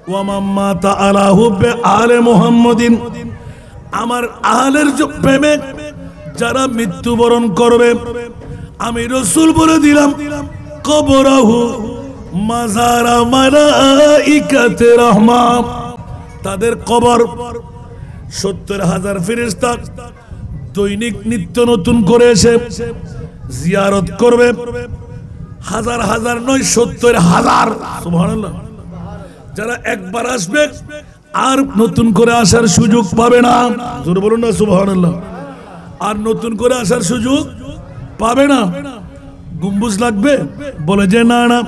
ওয়া মাম্মা তাআলা হুব্বে আলে মুহাম্মাদিন, আমার আলের যে প্রেমে যারা মৃত্যুবরণ করবে, আমি রাসূল বলে দিলাম, কবরহু মাজারা মালাইকাতে রাহমা, তাদের কবর 70,000 ফেরেশতা দৈনিক নিত্য নতুন করে এসে জিয়ারত করবে। হাজার হাজার নয়, 70,000। সুবহানাল্লাহ। যারা একবার আসবে আর নতুন করে আসার সুযোগ পাবে না। জোরে বলুন না সুবহানাল্লাহ। আর নতুন করে আসার সুযোগ পাবে না। গম্বুজ লাগবে, বলে যে না না।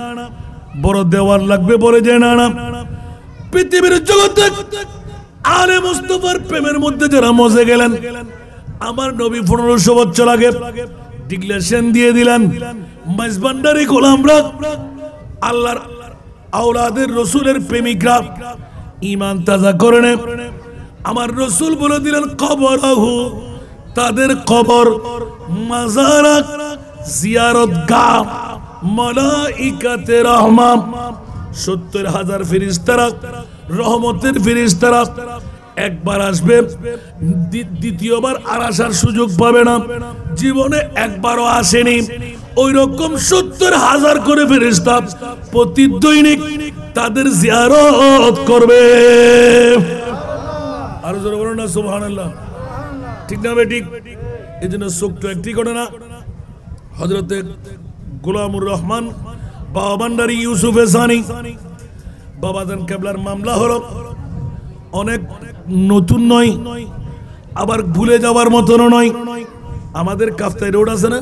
বড় দেওয়াল লাগবে, বলে যে না না। পৃথিবীর জগতে আলে মুস্তাফার প্রেমের মধ্যে যারা মজে গেলেন, আমার নবী 1500 বছর আগে ডিক্লেরেশন দিয়ে দিলেন, মাইজভান্ডারি গোলামরা, আল্লাহর আওলাদের রাসূলের প্রেমিকরা ঈমান তাজা করে নে। আমার রাসূল বলে দিলেন, কবরহু, তাদের কবর, মাজারা, জিয়ারতগাহ, মালাইকাতে রাহমা, 70,000 ফেরেশতারা, রহমতের ফেরেশতারা একবার আসবে, দ্বিতীয়বার আর আসার সুযোগ পাবে না। জীবনে একবারও আসেনি। ওই রকম 70,000 করে ফেরেশতা প্রতি দৈনিক তাদের জিয়ারত করবে। আর জোরে বলুন না সুবহানাল্লাহ। ঠিক না বেঠিক? এই জন্য ছোট্ট একটি ঘটনা, হযরতে গোলামুর রহমান বাবা ভান্ডারী ইউসুফ সানি বাবাজান কেবলার মামলা হলো। অনেক নতুন নয়, আবার ভুলে যাওয়ার মতনও নয়। আমাদের কাফতাই রোড আছে না?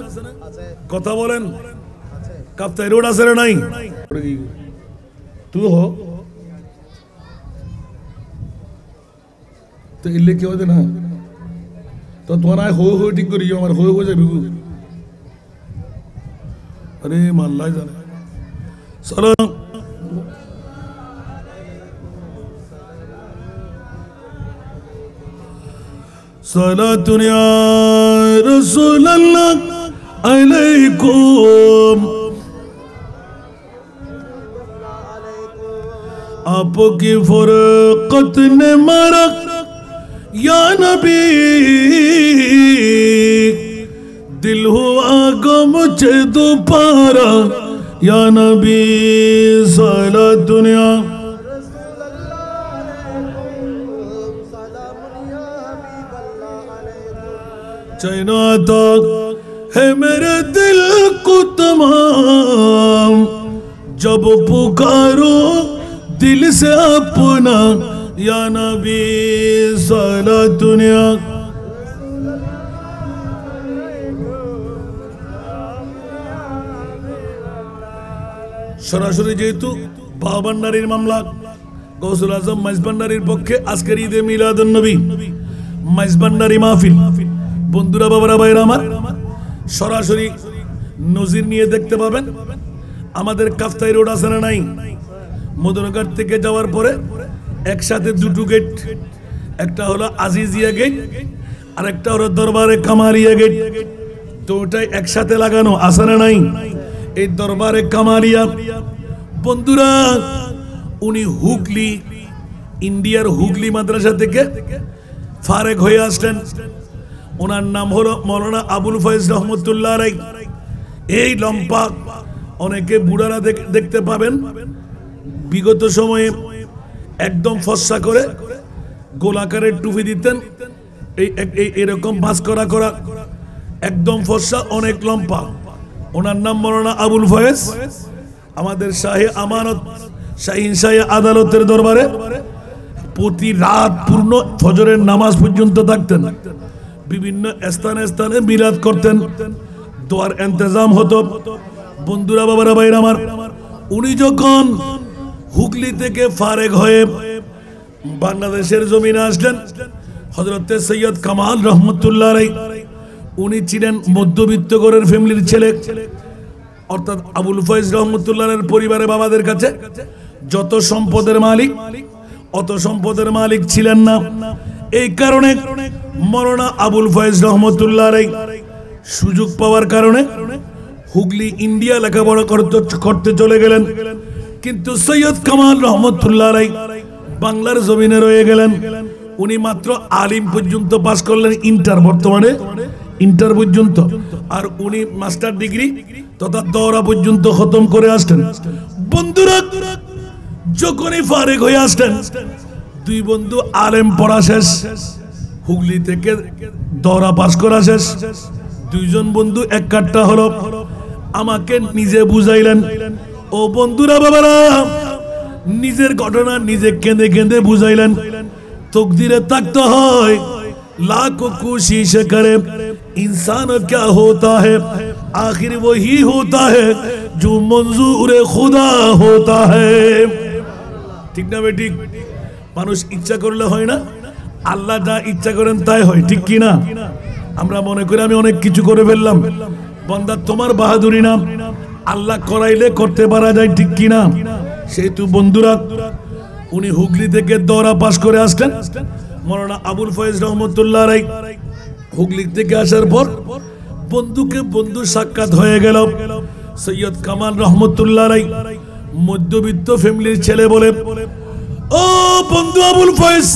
কথা বলেন, কাফতাই রোড আছে না? নাই? তুই হো তো ইল্লে কি হবে না? তো তোমার আয় হো ঠিক করি, আমার হয়ে যাবে। আরে মাল্লাই জানে। চলো সালাতুন ইয়া রাসূলুল্লাহ আলাইকুম, आपकी फरकत ने मारा या नबी, दिल हुआ गम मुझे दोबारा या नबी, साला दुनिया चैना तक है मेरे दिल को तमाम, जब पुकारो दिल से अपना या नबी, साला दुनिया। সরাসরি যেহেতু বাবা ভান্ডারীর মামলা, গৌসুল আজম মাইজভান্ডারির পক্ষে আজকের ঈদে মিলাদুন নবী মাইজভান্ডারি মাহফিল। বন্ধুরা, বাবারা, ভাইরা আমার, সরাসরি নজির নিয়ে দেখতে পাবেন। আমাদের কাফতাই রোড আছে না নাই? মদনঘাট থেকে যাওয়ার পরে একসাথে দুটো গেট, একটা হলো আজিজিয়া গেট আর একটা হলো দরবারে কামারিয়া গেট। তো ওটাই একসাথে লাগানো আছে না নাই? এই দরবারে কামারিয়া বন্ধুরা, উনি হুগলি, ইন্ডিয়ার হুগলি মাদ্রাসা থেকে ফারেক হয়ে আসলেন। ওনার নাম হলো মৌলানা আবুল ফয়েজ রহমতুল্লাহ আলাইহি। এই লম্পা, অনেকে বুড়ারা দেখতে পাবেন, বিগত সময়ে একদম ফর্সা করে গোলাকারের টুপি দিতেন, এরকম মাছ করা করা, একদম ফর্সা, অনেক লম্পা। ওনার নাম মৌলানা আবুল ফয়েজ। আমাদের শাহে আমানত, শাহিন শাহে আদালতের দরবারে প্রতি রাত পূর্ণ ফজরের নামাজ পর্যন্ত থাকতেন। বিভিন্ন স্থানে স্থানে মিলাদ করতেন, দোয়ার ইন্তজাম হতো। বন্ধুরা, বাবারা, ভাইরা আমার, উনি যখন হুগলি থেকে ফারেক হয়ে বাংলাদেশের জমিনে আসলেন, হযরতে সৈয়দ কামাল রহমতুল্লাহ আলাইহি, উনি ছিলেন মধ্যবিত্ত ঘরের ফ্যামিলির ছেলে। অর্থাৎ আবুল ফয়েজ রহমতুল্লাহের পরিবারে বাবাদের কাছে যত সম্পদের মালিক, অত সম্পদের মালিক ছিলেন না। এই কারণে মৌলানা আবুল ফয়েজ রহমতুল্লাহ আলাইহি সুযোগ পাওয়ার কারণে হুগলি, ইন্ডিয়া লেখাপড়া করতে চলে গেলেন। কিন্তু সৈয়দ কামাল রহমতুল্লাহ আলাইহি বাংলার জমিনে রয়ে গেলেন। উনি মাত্র আলিম পর্যন্ত পাশ করলেন, ইন্টার, বর্তমানে ইন্টার পর্যন্ত। আর উনি মাস্টার ডিগ্রি তথা দৌরা পর্যন্ত খতম করে আসলেন। বন্ধুরা, যখনই ফারেক হয়ে আসলেন, দুই বন্ধু আলেম পড়া শেষ, হুগলি থেকে দৌরা পাশ করা শেষ। দুইজন বন্ধু এক কাট্টা হলো, আমাকে নিজে বুঝাইলেন। ও বন্ধুরা, বাবারা, নিজের ঘটনা নিজে কেঁদে কেঁদে বুঝাইলেন। তকদিরে থাকতে হয়, लाखों कोशिश करे इंसान क्या होता है, आखिर वही होता है जो मंजूर खुदा होता है। ঠিক না বেঠিক? মানুষ ইচ্ছা করলে হয় না, আল্লাহ যা ইচ্ছা করেন তাই হয়, ঠিক কি না? আমরা মনে করি আমি অনেক কিছু করে ফেললাম, বান্দা তোমার বাহাদুরি না, আল্লাহ করাইলে করতে পারা যায়, ঠিক কি না? সেহেতু বন্ধুরা, উনি হুগলি থেকে দৌরা পাশ করে আসলেন। মৌলানা আবুল ফয়েজ রহমতুল্লাহ আলাইহি হুগলি থেকে আসার পর বন্ধুকে বন্ধু সাক্ষাৎ হয়ে গেল। সৈয়দ কামাল রহমতুল্লাহ আলাইহি মধ্যবিত্ত ফ্যামিলির ছেলে বলে, ও বন্ধু আবুল ফয়েজ,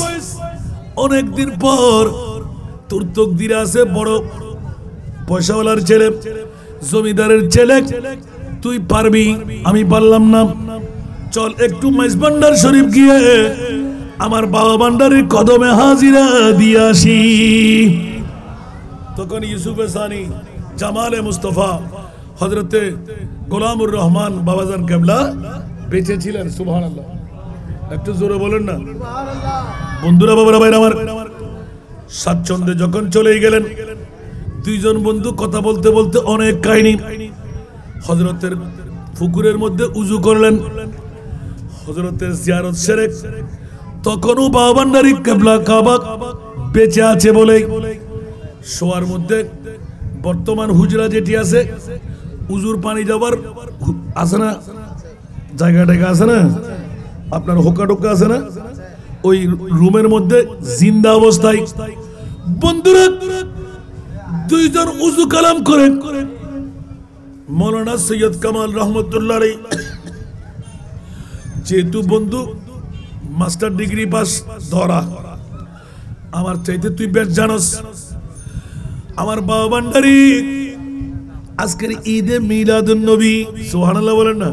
অনেকদিন পর তোর তকদিরে আছে বড় পয়সাওয়ালার ছেলে, জমিদারের ছেলে, তুই পারবি, আমি পারলাম না। চল একটু মাইজভান্ডার শরীফ গিয়ে আমার বাবা ভান্ডারির কদমে হাজিরা দিয়ে আসি। তখন ইউসুফে সানি, জামালে মুস্তফা, হযরতে গোলামুর রহমান বাবাজান কেবলা বেঁচে ছিলেন। সুবহানাল্লাহ, একটু জোরে বলেন না। বন্ধুরা, বাবারা, ভাইরা আমার, স্বাচ্ছন্দ্যে যখন চলেই গেলেন, দুইজন বন্ধু কথা বলতে বলতে অনেক কাহিনী। হযরতের পুকুরের মধ্যে উজু করলেন, হযরতের জিয়ারত সেরে। তখনও বাবা ভান্ডারী কেবলা কাবা বেঁচে আছে বলে শোয়ার মধ্যে বর্তমান হুজরা যেটি আছে, উজুর পানি যাবার আছে না, জায়গা টাকা আছে না, আপনার হোকা টোকা আছে না, ওই রুমের মধ্যে জিন্দা অবস্থায় বন্ধুরা দুইজন উজু কালাম করে মৌলানা সৈয়দ কামাল রহমতুল্লাহ আলাইহি, যেহেতু বন্ধু মাস্টার ডিগ্রি পাস ধরা, আমার চাইতে তুই বেশ জানোস, আমার বাবা ভান্ডারী আজকের ঈদে মিলাদুন নবী, সুবহানাল্লাহ বলেন না,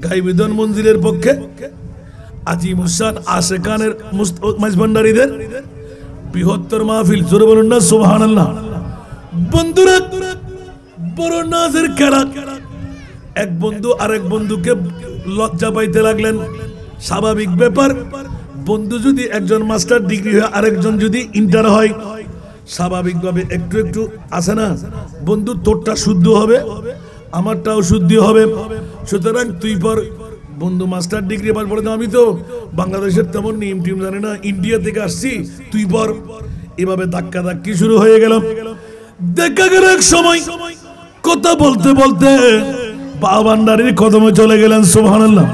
গাইবিদন মঞ্জিলের পক্ষে আজিমুসান আশেকানের মাইজভান্ডারীদের বৃহত্তর মাহফিল, জোরে বলুন না সুবহানাল্লাহ। বন্ধুরা, বড় নাজের খেলা। এক বন্ধু আরেক বন্ধুকে লজ্জা পাইতে লাগলেন, স্বাভাবিক ব্যাপার। বন্ধু যদি একজন মাস্টার ডিগ্রি হয়, আরেকজন যদি ইন্টার হয়, স্বাভাবিকভাবে একটু একটু আছে না, বন্ধু তোরটা শুদ্ধ হবে, আমারটাও শুদ্ধ হবে। সুতরাং তুই পর বন্ধু মাস্টার ডিগ্রি পাস পড়ে, আমি তো বাংলাদেশের তেমন নিয়ম টিম জানি না, ইন্ডিয়া থেকে আসছি, তুই পর। এভাবে ধাক্কা ধাক্কি শুরু হয়ে গেল। দেখা গেল এক সময় কথা বলতে বলতে বাবা ভান্ডারীর কদমে চলে গেলেন। সুবহানাল্লাহ।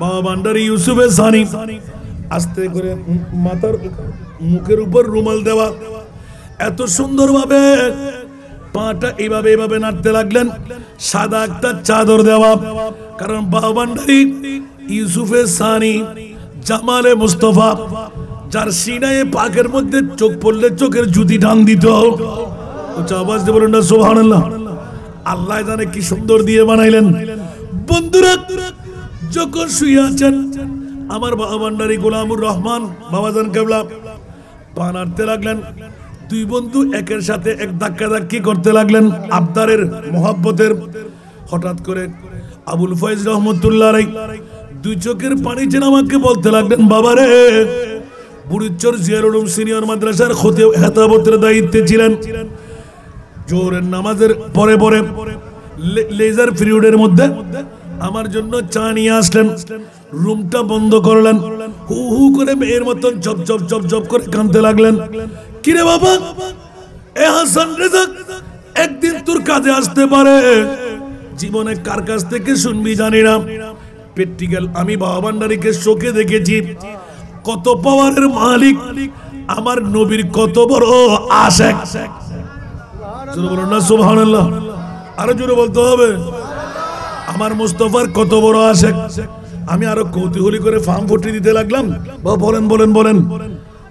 বাবা ভান্ডারী ইউসুফে সানি আস্তে করে মাথার মুখের উপর রুমাল দেওয়া, এত সুন্দরভাবে পাটা এইভাবে এইভাবে নাড়তে লাগলেন, সাদা একটা চাদর দেওয়া। কারণ বাবা ভান্ডারী ইউসুফে সানি জামালে মুস্তফা, যার সিনায়ে পাকের মধ্যে চোখ পড়লে চোখের জুতি টান দিত। আওয়াজ দিয়ে বলুন না সুবহানাল্লাহ। আল্লাহ জানে কি সুন্দর দিয়ে বানাইলেন। বন্ধুরা যখন শুয়ে আছেন আমার বাবা ভান্ডারী গোলামুর রহমান বাবাজান কেবলা পা নাড়তে লাগলেন। দুই বন্ধু একের সাথে এক ধাক্কা ধাক্কি করতে লাগলেন আবদারের মোহাব্বতের। হঠাৎ করে আবুল ফয়েজ রহমতুল্লাহ আলাইহি দুই চোখের পানি ছেড়ে আমাকে বলতে লাগলেন, বাবারে, বুড়িচর জিয়ার উলুম সিনিয়র মাদ্রাসার খতিব হেতাবতের দায়িত্বে ছিলেন। জোহরের নামাজের পরে পরে লেজার পিরিয়ডের মধ্যে আমার জন্য চা নিয়ে আসলেন। রুমটা বন্ধ করলেন, হু হু করে মেয়ের মতন জব জব জব জব করে কাঁদতে লাগলেন। কিরে বাবা, এ হাসান রেজা একদিন তোর কাজে আসতে পারে, জীবনে কার কাছ থেকে শুনবি জানি না। প্র্যাকটিক্যাল আমি বাবা ভান্ডারীকে চোখে দেখেছি, কত পাওয়ারের মালিক, আমার নবীর কত বড় আশিক। জোরে বলুন না সুবহানাল্লাহ। আরো জোরে বলতে হবে, আমার মুস্তাফার কত বড় আশিক। আমি আরো কৌতূহলী করে ফার্ম ফুটি দিতে লাগলাম। বাবা বলেন বলেন বলেন,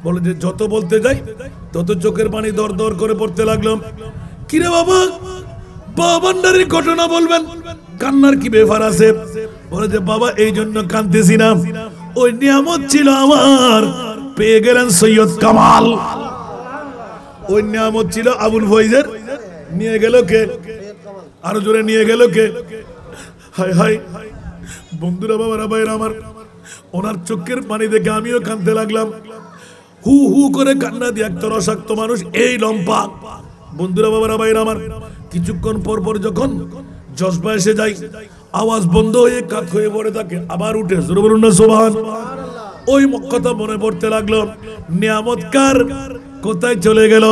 বলে যে যত বলতে যাই তত চোখের পানি দর দর করে পড়তে লাগলাম। কিরে বাবা, বাবা ভান্ডারীর ঘটনা বলবেন, কান্নার কি ব্যাপার আছে? বলে যে বাবা এই জন্য কাঁদতেছি না, ওই নিয়ামত ছিল আমার, পেয়ে গেলেন সৈয়দ কামাল। ওই নিয়ামত ছিল আবুল ফয়েজের, নিয়ে গেল কে? আরো জোরে নিয়ে গেল কে? হায় হায় বন্ধুরা, বাবারা, ভাইরা আমার, ওনার চোখের পানি দেখে আমিও কাঁদতে লাগলাম। হু হু করে কান্না দিয়ে একটা রসাক্ত মানুষ এই লম্পা। বন্ধুরা, বাবারা, ভাইরা আমার, কিছুক্ষণ পর পর যখন জজবা এসে যায়, আওয়াজ বন্ধ হয়ে কাত হয়ে পড়ে থাকে, আবার উঠে। জোরে বলুন না সুবহান। ওই কথা মনে পড়তে লাগলো, নিয়ামত কার, কোথায় চলে গেল?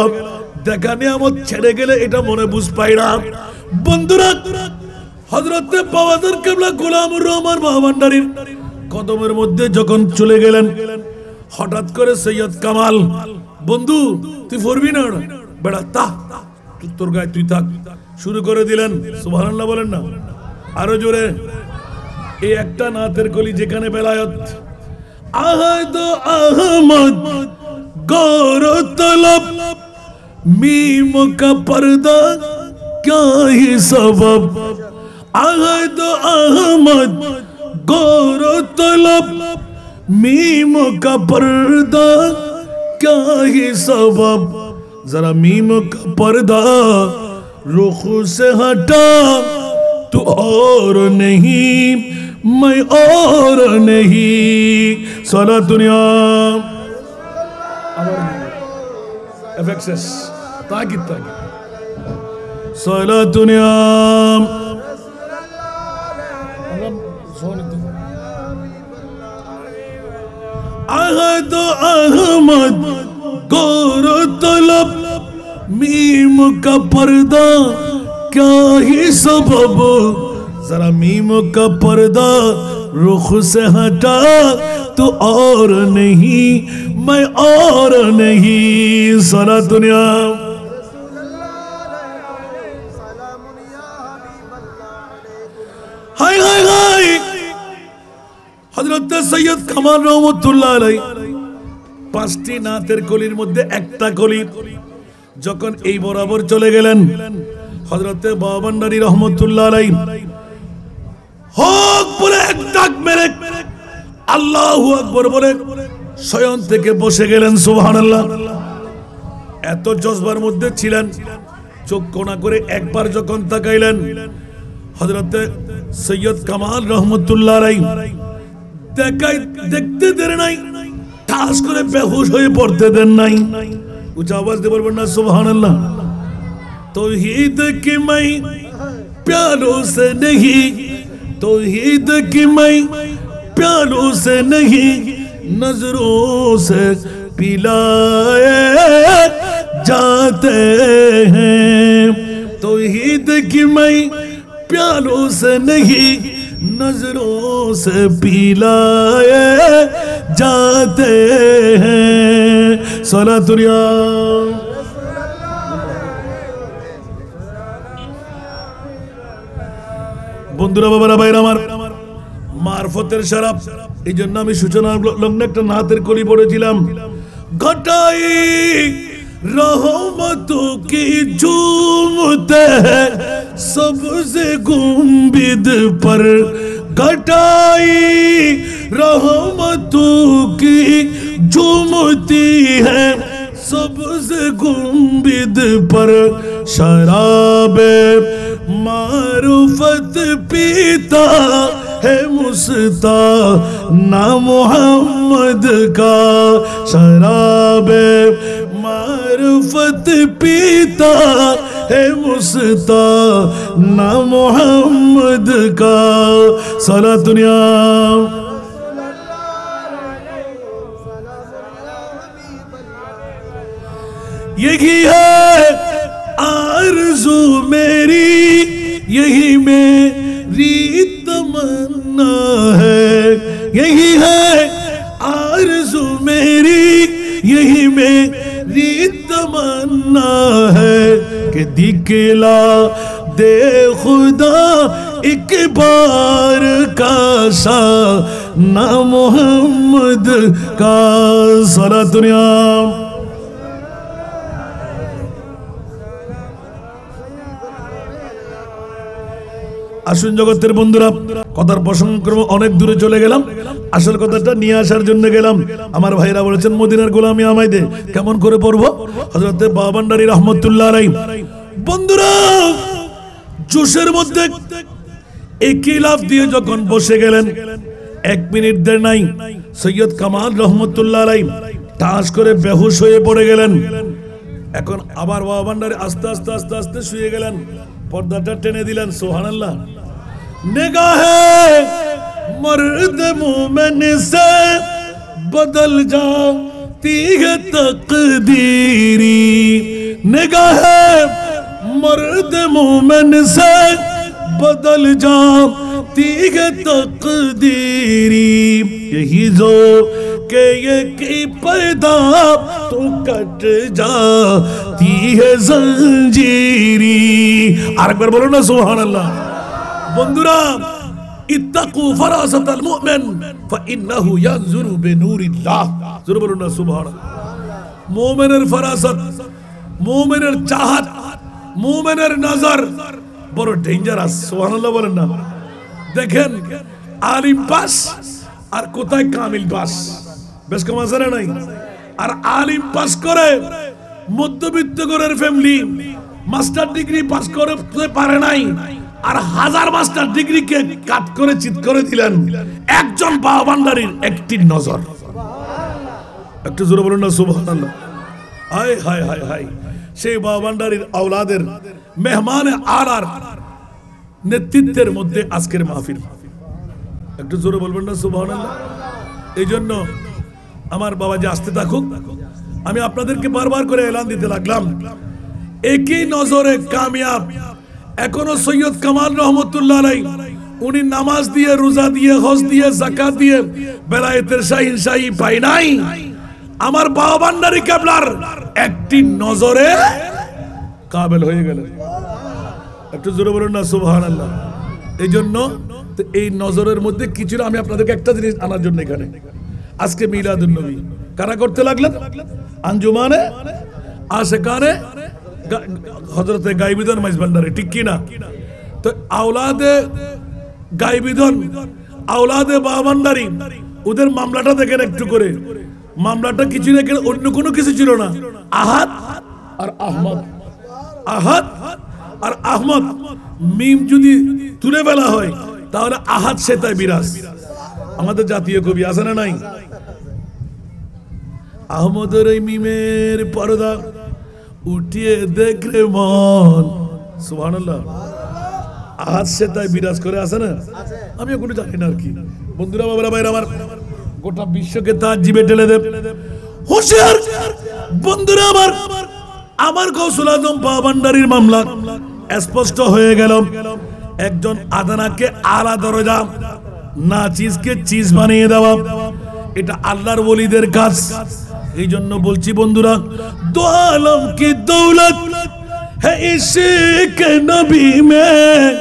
দেখা নিয়ামত ছেড়ে গেলে এটা মনে বুঝ পাই না। বন্ধুরা, হযরতে বাবাজান কেবলা গোলামুর রহমান বাবা ভান্ডারীর কদমের মধ্যে যখন চলে গেলেন, হঠাৎ করে সৈয়দ কামাল, বন্ধু তুই পড়বি না বেড়া, তা তোর গায়ে তুই থাক, শুরু করে দিলেন। সুবহানাল্লাহ বলেন না আরো জোরে। এই একটা নাতের কলি যেখানে বেলায়ত, আহাদ আহমদ গৌর তলব मीम का पर्दा क्या ही सबब, अहद अहमद गौर तलब मीम का पर्दा क्या ही सबब, जरा मीम का पर्दा रुख से हटा, तू और नहीं मैं और नहीं। सारा दुनिया FXS ताकिद ताकिद सारा दुनिया अहद अहमद गौर तलब मीम का पर्दा क्या ही सबब, जरा मीम का पर्दा रुख से हटा, तो और नहीं मैं और नहीं। सारा दुनिया हाय हाय हाय। हजरत सैयद কামাল রহমতুল্লাহ আলাইহি পাঁচটি নাতের কলির মধ্যে একটা কলি যখন এই বরাবর চলে গেলেন, হযরত বাবা ভান্ডারী রহমতুল্লাহ আলাইহি হক বলে এক ডাক মেরে আল্লাহু আকবার বলে শয়ন থেকে বসে গেলেন। সুবহানাল্লাহ। এত জজবার মধ্যে ছিলেন, চোখ কোনা করে একবার যখন তাকাইলেন, হযরত সৈয়দ কামাল রহমতুল্লাহ আলাইহি দেখতে দেন নাই, ঠাস করে বেহুশ হয়ে পড়তে দেন নাই। উচ্চ আওয়াজ দিয়ে বলবেন না সুবহানাল্লাহ। तौहीद की मैं प्यारों से नहीं तौहीद की मैं प्यालों से नहीं नजरों से पिलाए जाते हैं। तौहीद की मैं प्यालों से नहीं नजरों से पिलाए जाते हैं। सलातुल्लाह বন্ধুরা বাবারা ভাইরা আমার মারফতের শরাব এই জন্য আমি সূচনা লগ্নে একটা নাতের কলি পড়েছিলাম। ঘটাই रहमतों की झूमते हैं सबसे गुंबिद पर घटाई रहमतों की झूमती है सबसे गुंबिद पर शराबे मारूफत पीता है मुस्ता ना मोहम्मद का शराबे मारूफत पीता है मुस्ता ना मोहम्मद का सारा दुनिया यही है आरज़ू मेरी यही मेरी तमन्ना है यही है आरज़ू मेरी यही मेरी तमन्ना है कि दिखला दे खुदा एक बार का सा ना मोहम्मद का सारा दुनिया আসুন জগতের বন্ধুরা কথার প্রসঙ্গক্রমে অনেক দূরে চলে গেলাম আসল কথাটা নিয়ে আসার জন্য গেলাম আমার ভাইরা বলেছেন মদিনার গোলামি আমায় দে কেমন করে পড়বো হযরতে বাবান্ডারী রহমাতুল্লাহ আলাইহি বন্ধুরা জোশের মধ্যে একই লাফ দিয়ে যখন বসে গেলেন 1 মিনিট দেরি নাই সৈয়দ কামাল রহমাতুল্লাহ আলাইহি টাস করে বেহুশ হয়ে পড়ে গেলেন এখন আবার বাবান্ডারী আস্তে আস্তে আস্তে আস্তে শুয়ে গেলেন पर्दा टेने दिलन सुभानअल्लाह निगाहे मर्द मोमिन से बदल जाती है तकदीरी निगाहे मर्द मोमिन से बदल जाती है तकदीरी यही जो के ये की पैदा तो कट जाती है जंजीरी আরেকবার বলুন না সুবহানাল্লাহ বন্ধুরা ইত্তাকু ফারাসাতাল মুমিন ফাইন্নাহু ইয়ানজুরু বিনুরিল্লাহ জোরে বলুন না সুবহানাল্লাহ মুমিনের ফারাসাত মুমিনের চাহত মুমিনের নজর বড় ডেঞ্জারাস সুবহানাল্লাহ বলেন না দেখেন আলিম পাস আর কোথায় কামিল পাস বেশ কম আছে না নাই আর আলিম পাস করে মধ্যবিত্ত ঘরের ফ্যামিলি মাস্টার ডিগ্রি পাস করতে পারে নাই আর হাজার মাস্টার ডিগ্রি কে কাট করে চিৎ করে দিলেন একজন বাবান্ডারীর একটি নজর একটু জোরে বলুন না সুবহানাল্লাহ হায় হায় হায় হায় সেই বাবান্ডারীর আওলাদের মেহমানে আলার নেতৃত্বের মধ্যে আজকের মাহফিল একটু জোরে বলবেন না সুবহানাল্লাহ এইজন্য আমার বাবা যে আসতে থাকুক আমি আপনাদেরকে বারবার করে এলান দিতে লাগলাম একই নজরে কামিয়াব এখনো সৈয়দ কামাল রহমতুল্লাহ আলাইহি উনি নামাজ দিয়ে রোজা দিয়ে হজ দিয়ে যাকাত দিয়ে বেলায়েতের শাহী পাই নাই আমার বাবান্ডারী কেবলার একটি নজরে কাবিল হয়ে গেলেন একটু জোরে বলুন না সুবহানাল্লাহ এইজন্য এই নজরের মধ্যে কিছু আমি আপনাদেরকে একটা জিনিস আনার জন্য এখানে আজকে মিলাদুন নবী কারা করতে লাগলেন আঞ্জুমানে আশিকানে হযরতে গায়বিদন মাইজভান্ডারী ঠিক কি না তো আওলাদে গায়বিদন আওলাদে বাবান্ডারী ওদের মামলাটা দেখেন একটু করে মামলাটা কিছু না অন্য কোনো কিছু ছিল না আহাদ আর আহমদ আহাদ আর আহমদ মিম যদি তুলে ফেলা হয় তাহলে আহাদ সেতায় বিরাজ আমাদের জাতীয় কবি আছে না নাই আহমদের এই মিমের পর্দা উঠিয়ে দেখলে মন সুবহানাল্লাহ আজ সে তাই বিরাজ করে আছে না, আমি কোনো জানি না আর কি। বন্ধুরা বাবারা ভাইরা আমার, গোটা বিশ্বকে তার জিবে ঢেলে দেব। হুঁশিয়ার বন্ধুরা আমার গৌসুল আজম পাভান্ডারির মামলা স্পষ্ট হয়ে গেল। একজন আদানাকে আলা দরজা, না চিজকে চিজ বানিয়ে দেওয়া, এটা আল্লাহর ওলিদের কাজ। এই জন্য বলছি বন্ধুরা, দো আলম কি দৌলত है इश्क नबी में,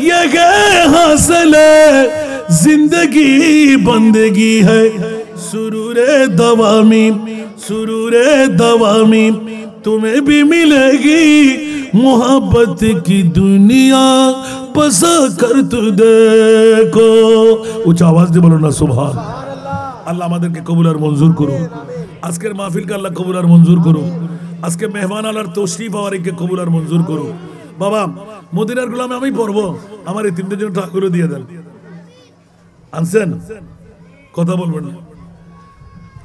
ये हासिल जिंदगी बंदगी है, सुरूरे दवामी तुम्हें भी मिलेगी, मोहब्बत की दुनिया पसा कर तू देखो। उच्च आवाज দিয়ে বলো না সুবহান আল্লাহ। আমাদেরকে কবুল আর মঞ্জুর করুন, আজকের মাহফিলকে আল্লাহ কবুল আর মঞ্জুর করুন, আজকে মেহমান আলার তশরিফ আওয়ারিকে কবুল আর মঞ্জুর করুন। বাবা মদিনার গোলামে আমি পড়বো, আমার এই তিনটের জন্য টাকা করে দিয়ে দেন। আনছেন কথা বলবেন না।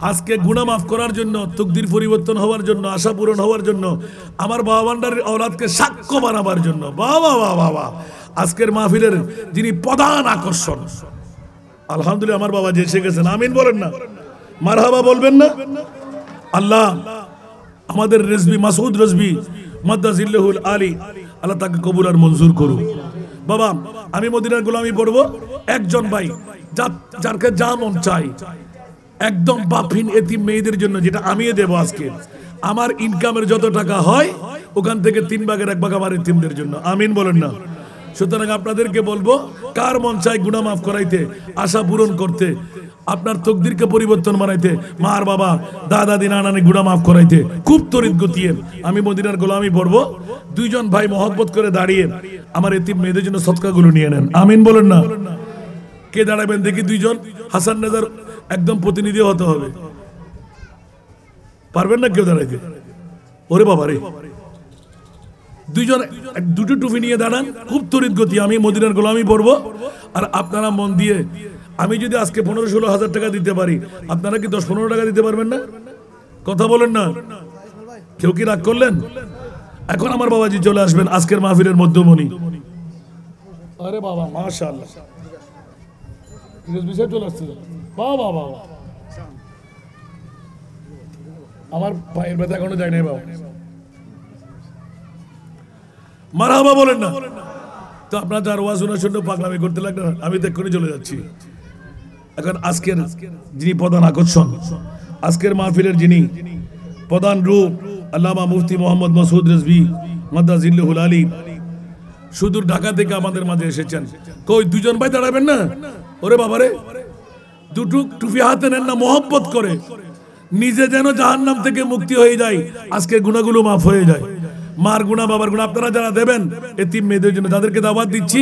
আজকে গুনাহ মাফ করার জন্য, তকদির পরিবর্তন হওয়ার জন্য, আশা পূরণ হওয়ার জন্য, আমার বাবা ভান্ডারের আওলাদকে সাক্ষ্য বানাবার জন্য। বাবা বাবা আজকের মাহফিলের যিনি প্রধান আকর্ষণ, আলহামদুলিল্লাহ আমার বাবা যে এসে গেছেন। আমিন বলেন না, মারহাবা বলবেন না। আল্লাহ আমাদের রেজবি মাসউদ রেজবি মাদ্দাজিল্লাহুল আলী, আল্লাহ তাকে কবুল আর মঞ্জুর করুন। বাবা আমি মদিনার গোলামি পড়বো, একজন ভাই যারকে যা মন চাই, একদম বাপহীন এতিম মেয়েদের জন্য, যেটা আমি দেব আজকে। আমার ইনকামের যত টাকা হয় ওখান থেকে 3 ভাগের 1 ভাগ আমার এতিমদের জন্য। আমিন বলেন না। সুতরাং আপনাদেরকে বলবো, কার মন চাই গুনাহ মাফ করাইতে, আশা পূরণ করতে, আপনার তকদিরকে পরিবর্তন বানাইতে, মার বাবা দাদা দাদি নানানি গুনাহ মাফ করাইতে, খুব তরিত গতিয়ে আমি মদিনার গোলামি পড়বো। 2 জন ভাই মহব্বত করে দাঁড়িয়ে আমার এতিম মেয়েদের জন্য সদকাগুলো নিয়ে নেন। আমিন বলেন না। কে দাঁড়াবেন দেখি? 2 জন। হাসান নেজার একদম প্রতিনিধি হতে হবে। পারবেন না কেউ দাঁড়াইতে? ওরে বাবা রে, 2 জন 2টো টুপি নিয়ে দাঁড়ান, খুব তরিত গতি। আমি মদিনার গোলামি পড়বো, আর আপনারা মন দিয়ে, আমি যদি আজকে 15-16 হাজার টাকা দিতে পারি, আপনারা কি 10-15 টাকা দিতে পারবেন না? কথা বলেন না। কেউ কি রাগ করলেন? এখন আমার বাবাজি চলে আসবেন আজকের মাহফিলের মধ্যমণি। আরে বাবা মাশাআল্লাহ, চলে আসছে। বাবা বাবা আমার পায়ের ব্যথা এখনো যায় নাই বাবা। মারহাবা বলেন না। তো আপনার যার ওয়াজ শোনার জন্য পাগলামি করতে লাগলেন, আমি তো এক্ষুনি চলে যাচ্ছি। এখন আজকের যিনি প্রধান আকর্ষণ, আজকের মাহফিলের যিনি প্রধান রূপ, আল্লামা মুফতি মোহাম্মদ মাসউদ রেজভী মাদ্দাজিল্লাহুল আলী, সুদূর ঢাকা থেকে আমাদের মাঝে এসেছেন। কই 2 জন ভাই দাঁড়াবেন না? ওরে বাবারে, 2টো টুপি হাতে নেন না, মহব্বত করে, নিজে যেন জাহান্নাম থেকে মুক্তি হয়ে যায়, আজকের গুনাহগুলো মাফ হয়ে যায়। মার গুনাহ বাবার গুনাহ আপনারা যারা দেবেন এতিম মেয়েদের জন্য, তাদেরকে দাওয়াত দিচ্ছি,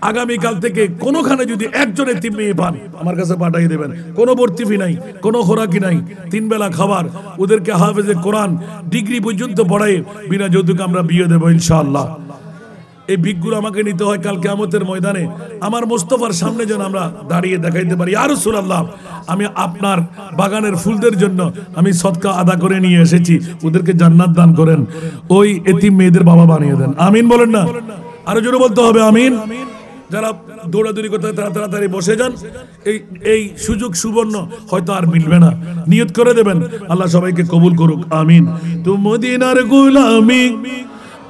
আগামীকাল থেকে কোনোখানে যদি একজন এতিম মেয়ে পান আমার কাছে পাঠিয়ে দেবেন। কোনো ভর্তি ফি নাই, কোনো খোরাকি নাই, 3 বেলা খাবার, ওদেরকে হাফেজে কোরআন ডিগ্রি পর্যন্ত পড়াই বিনা যৌতুকে আমরা বিয়ে দেবো ইনশাআল্লাহ। এই ভিকগুলো আমাকে নিতে হয় কাল কিয়ামতের ময়দানে, আমার মোস্তফার সামনে যেন আমরা দাঁড়িয়ে দেখাইতে পারি, ইয়া রাসূলুল্লাহ আমি আপনার বাগানের ফুলদের জন্য আমি সদকা আদা করে নিয়ে এসেছি, ওদেরকে জান্নাত দান করেন, ওই এতিম মেয়েদের বাবা বানিয়ে দেন। আমিন বলেন না। আরো জোরে বলতে হবে আমিন। যারা দৌড়াদৌড়ি করতে তারা তাড়াতাড়ি বসে যান, এই সুযোগ সুবর্ণ হয়তো আর মিলবে না। নিয়ত করে দেবেন, আল্লাহ সবাইকে কবুল করুক। আমিন। তো মদিনার গোলামি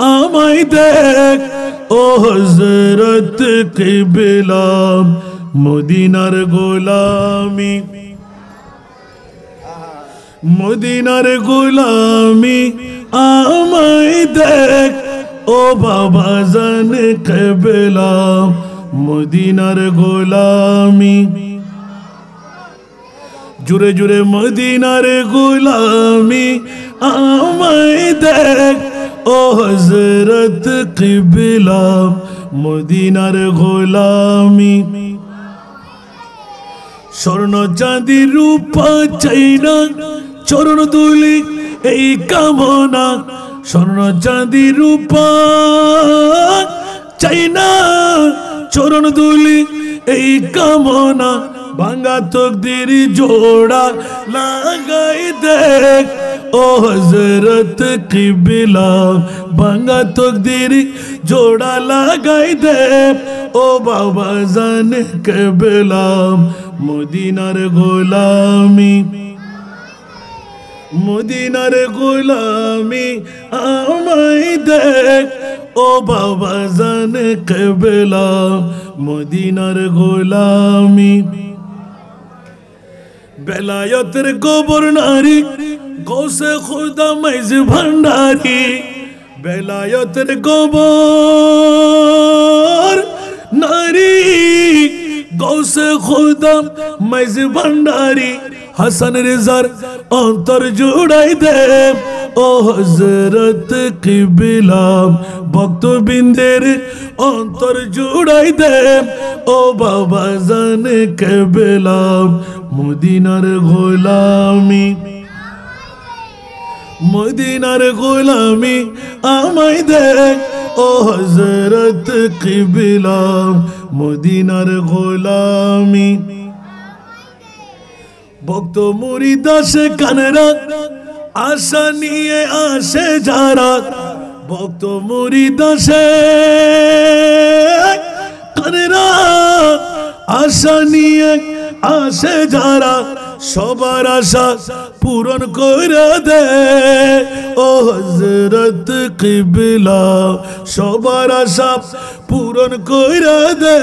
আমায় দেখ ও হযরত কিবলা, মদিনার গোলামি, মদিনার গোলামি আমায় দেখ ও বাবা জান কিবলা, মদিনার গোলামি। জুড়ে জুড়ে মদিনার গোলামি আমায় দেখ ও হযরত কিবলা, মদিনার গোলামি। স্বর্ণ চাঁদি রূপা চাই না, চরণ দুলি এই কামনা, স্বর্ণ চাঁদি রূপা চাই না, চরণ দুলি এই কামনা, ভাঙা তকদির জোড়া লাগাই দেখ ও হযরত কিবলা ভাঙা তকদির জোড়া লাগাই দে ও বাবা জান কিবলা মদিনার গোলামি মদিনার গোলামি আমায় দে ও বাবা জান কিবলা মদিনার গোলামি বেলায়েতের গভর্নরি গৌসে খুদা মাইজ ভান্ডারি বেলায়েতের গভর্নরি গৌসে খুদা মাইজ ভান্ডারি হাসান রেজার অন্তর জুড়াই দে ও হযরত কিবলা ভক্তবৃন্দের অন্তর জুড়াই দে ও বাবা জান কিবলা মদিনার গোলামি মদিনার গোলামি আমায় দে ও হযরত কিবলা মদিনার গোলামি ভক্ত মুরিদ আসে কানেরা আশা নিয়ে আসে যারা ভক্ত মুরিদ আসে কানেরা আশা নিয়ে আসে যারা সবার আশা পূরণ করে দে ও হযরত কিবলা সবার আশা পূরণ করে দে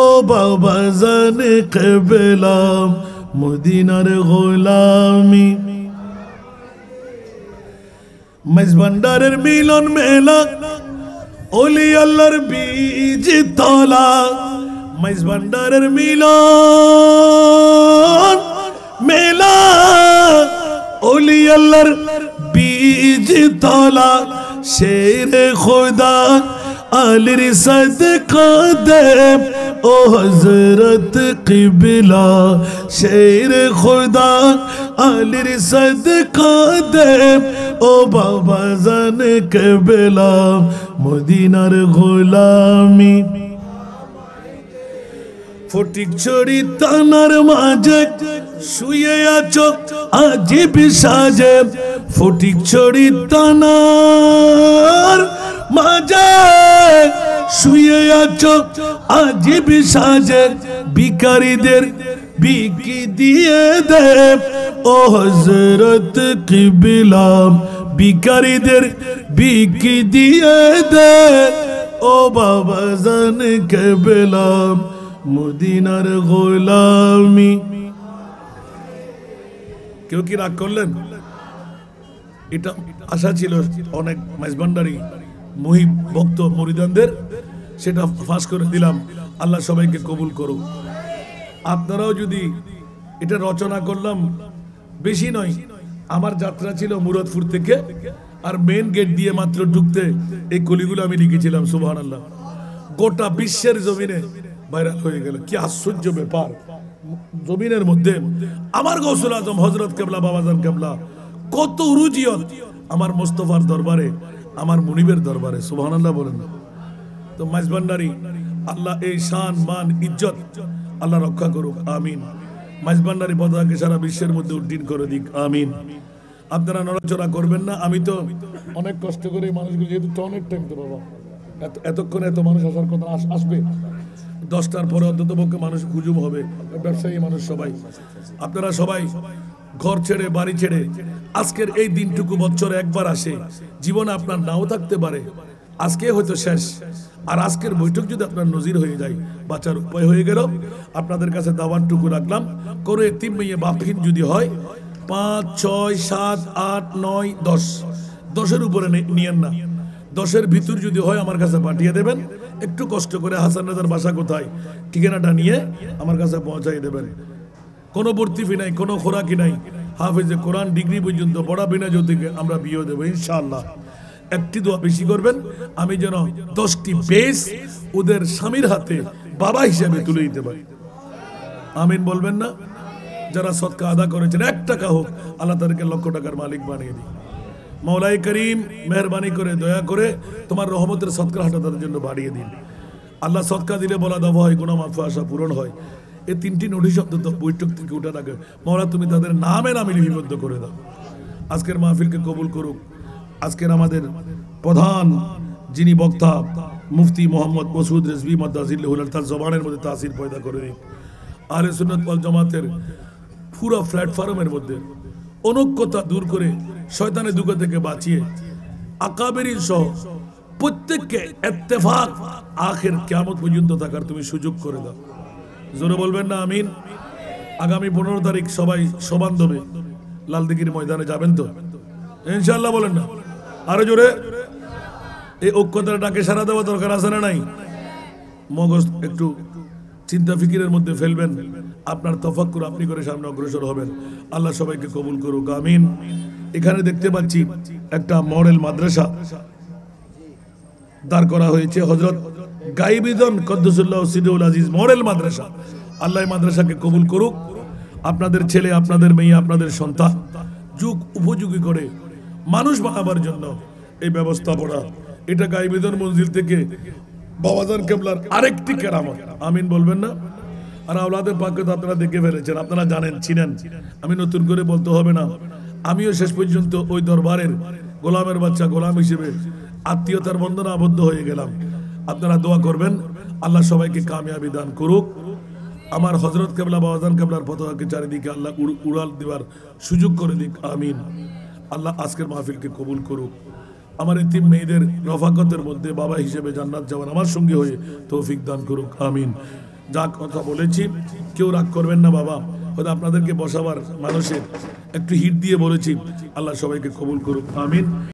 ও বাবা জান কিবলা মদিনার গোলামি মেজবান্ডারের মিলন মেলা ওলি আল্লাহর বীজ তলা মেজবান্ডারের মিলন মেলা ওলি আল্লাহর বীজ তলা শেরে খোদা আলির সদকা দে ও হযরত কিবলা শেরে খোদা আলির সদকা দে ও বাবা জান কিবলা মদিনার গোলামি ফটিক ছড়ি তানার মাঝে শুয়ে আছো আজিব সাজে ফটিক ছড়ি তানার মাঝে শুয়ে আছো আজিব সাজে ভিখারীদের বিকি দিয়ে দে ও হযরত কিবলা ভিখারীদের বিকি দিয়ে দে ও বাবা জান কিবলা মদিনার গোলামি কেউ কি রাগ করলেন এটা আশা ছিল অনেক মেজবান্ডারি মুহিব ভক্ত মুরিদানদের সেটা ফাঁস করে দিলাম আল্লাহ সবাইকে কবুল করুক আপনারাও যদি এটা রচনা করলাম বেশি নয় আমার যাত্রা ছিল মুরাদপুর থেকে আর মেন গেট দিয়ে মাত্র ঢুকতে এই কলিগুলো আমি লিখেছিলাম সুবহানাল্লাহ গোটা বিশ্বের জমিনে ভাইরাল হয়ে গেল কি আশ্চর্য ব্যাপার জমিনের মধ্যে আমার গৌসুল আজম হযরত কিবলা বাবাজান কিবলা কত উরুজিয়ত আমার মুস্তাফার দরবারে আমার মুনিবের দরবারে সুবহানাল্লাহ বলেন তো মাইজবান্ডারি আল্লাহ এই শান মান ইজ্জত আল্লাহ রক্ষা করুক আমিন মাইজবান্ডারি পতাকাকে সারা বিশ্বের মধ্যে উড্ডীন করে দিক আমিন আপনারা নড়াচড়া করবেন না আমি তো অনেক কষ্ট করে মানুষগুলো যেহেতু তো অনেক টাইম তো বাবা এতক্ষণে এত মানুষ আসার কথা আসবে 10টার পরে অন্তত পক্ষে মানুষ হুজুম হবে ব্যবসায়ী মানুষ সবাই আপনারা সবাই ঘর ছেড়ে বাড়ি ছেড়ে আজকের এই দিনটুকু বছরে একবার আসে জীবনে আপনার নাও থাকতে পারে আজকে হয়তো শেষ আর আজকের বৈঠক যদি আপনার নজির হয়ে যায় বাঁচার উপায় হয়ে গেল আপনাদের কাছে দাওয়াতটুকু রাখলাম করে এতিম মেয়ে বাপহীন যদি হয় 5, 6, 7, 8, 9, 10 10-এর উপরে নিয়েন না 10-এর ভিতর যদি হয় আমার কাছে পাঠিয়ে দেবেন একটু কষ্ট করে হাসান রাজার বাসা কোথায় ঠিকানাটা নিয়ে আমার কাছে পৌঁছাই দেবেন কোনো ভর্তি ফি নাই কোনো খোরাকি নাই হাফেজে কোরআন ডিগ্রি পর্যন্ত পড়া বিনা যৌতুকে আমরা বিয়ে দেবো ইনশাআল্লাহ একটি দোয়া বেশি করবেন আমি যেন 10টি বেশ ওদের স্বামীর হাতে বাবা হিসেবে তুলে দিতে পারি আমিন বলবেন না যারা সদকা আদা করেছেন 1 টাকা হোক আল্লাহ তাদেরকে লক্ষ টাকার মালিক বানিয়ে দিই মৌলাই করিম মেহরবানি করে দয়া করে তোমার রহমতের সদকা হাটা তাদের জন্য বাড়িয়ে দিন আল্লাহ সদকা দিলে বলা দফা হয় গুনাহ মাফ আশা পূরণ হয় এই 3টি নোটিশ অন্তত বৈঠক থেকে উঠে থাকে মৌলা তুমি তাদের নামে নামে লিপিবদ্ধ করে দাও আজকের মাহফিলকে কবুল করুক। আজকের আমাদের প্রধান যিনি বক্তা মুফতি মোহাম্মদ মসউদ রিজভী মাদ্দাজিল্লাহুল তার জবানের মধ্যে তাসির পয়দা করে দিক। আহলে সুন্নাত ওয়াল জামাতের পুরো প্ল্যাটফর্মের মধ্যে অনৈক্যতা দূর করে শয়তানের দুঃখ থেকে বাঁচিয়ে আকাবেরিন সহ প্রত্যেককে ইত্তেফাক আখির কিয়ামত পর্যন্ত থাকার তুমি সুযোগ করে দাও। জোরে বলবেন না আমিন। আগামী 15 তারিখ সবাই সবান্ধবে লালদিঘির ময়দানে যাবেন তো ইনশাআল্লাহ? বলেন না আরো জোরে। এই ঐক্যতার ডাকে সাড়া দেওয়া দরকার আছে না নাই? মগজ একটু চিন্তা ফিকিরের মধ্যে ফেলবেন, আপনার তাফাক্কুর আপনি করে সামনে অগ্রসর হবেন। আল্লাহ সবাইকে কবুল করুক, আমিন। এখানে দেখতে পাচ্ছি একটা মডেল মাদ্রাসা দাঁড় করা হয়েছে, হযরত গাইবিদন কদ্দুসুল্লাহ সিদুল আজিজ মডেল মাদ্রাসা। আল্লাহ এই মাদ্রাসাকে কবুল করুক। আপনাদের ছেলে, আপনাদের মেয়ে, আপনাদের সন্তান যুগ উপযোগী করে মানুষ বানাবার জন্য এই ব্যবস্থাপনা, এটা গাইবিদন মঞ্জিল থেকে বাবাজান কেবলার আরেকটি কেরামত। আমিন বলবেন না? আর আওলাদে পাককে তো আপনারা দেখে ফেলেছেন, আপনারা জানেন, চিনেন, আমি নতুন করে বলতে হবে না। আমিও শেষ পর্যন্ত ওই দরবারের গোলামের বাচ্চা, গোলাম হিসেবে আত্মীয়তার বন্ধনে আবদ্ধ হয়ে গেলাম। আপনারা দোয়া করবেন, আল্লাহ সবাইকে কামিয়াবি দান করুক। আমার হযরত কেবলা বাবাজান কেবলার পতাকাকে চারিদিকে আল্লাহ উড়াল দেওয়ার সুযোগ করে দিক, আমিন। আল্লাহ আজকের মাহফিলকে কবুল করুক। আমার এতিম মেয়েদের রফাকতের মধ্যে বাবা হিসেবে জান্নাত যাওয়ার আমার সঙ্গে হয়ে তৌফিক দান করুক, আমিন। যা কথা বলেছি কেউ রাগ করবেন না বাবা, হয়তো আপনাদেরকে বসাবার মানুষের একটু হিট দিয়ে বলেছি। আল্লাহ সবাইকে কবুল করুক, আমিন।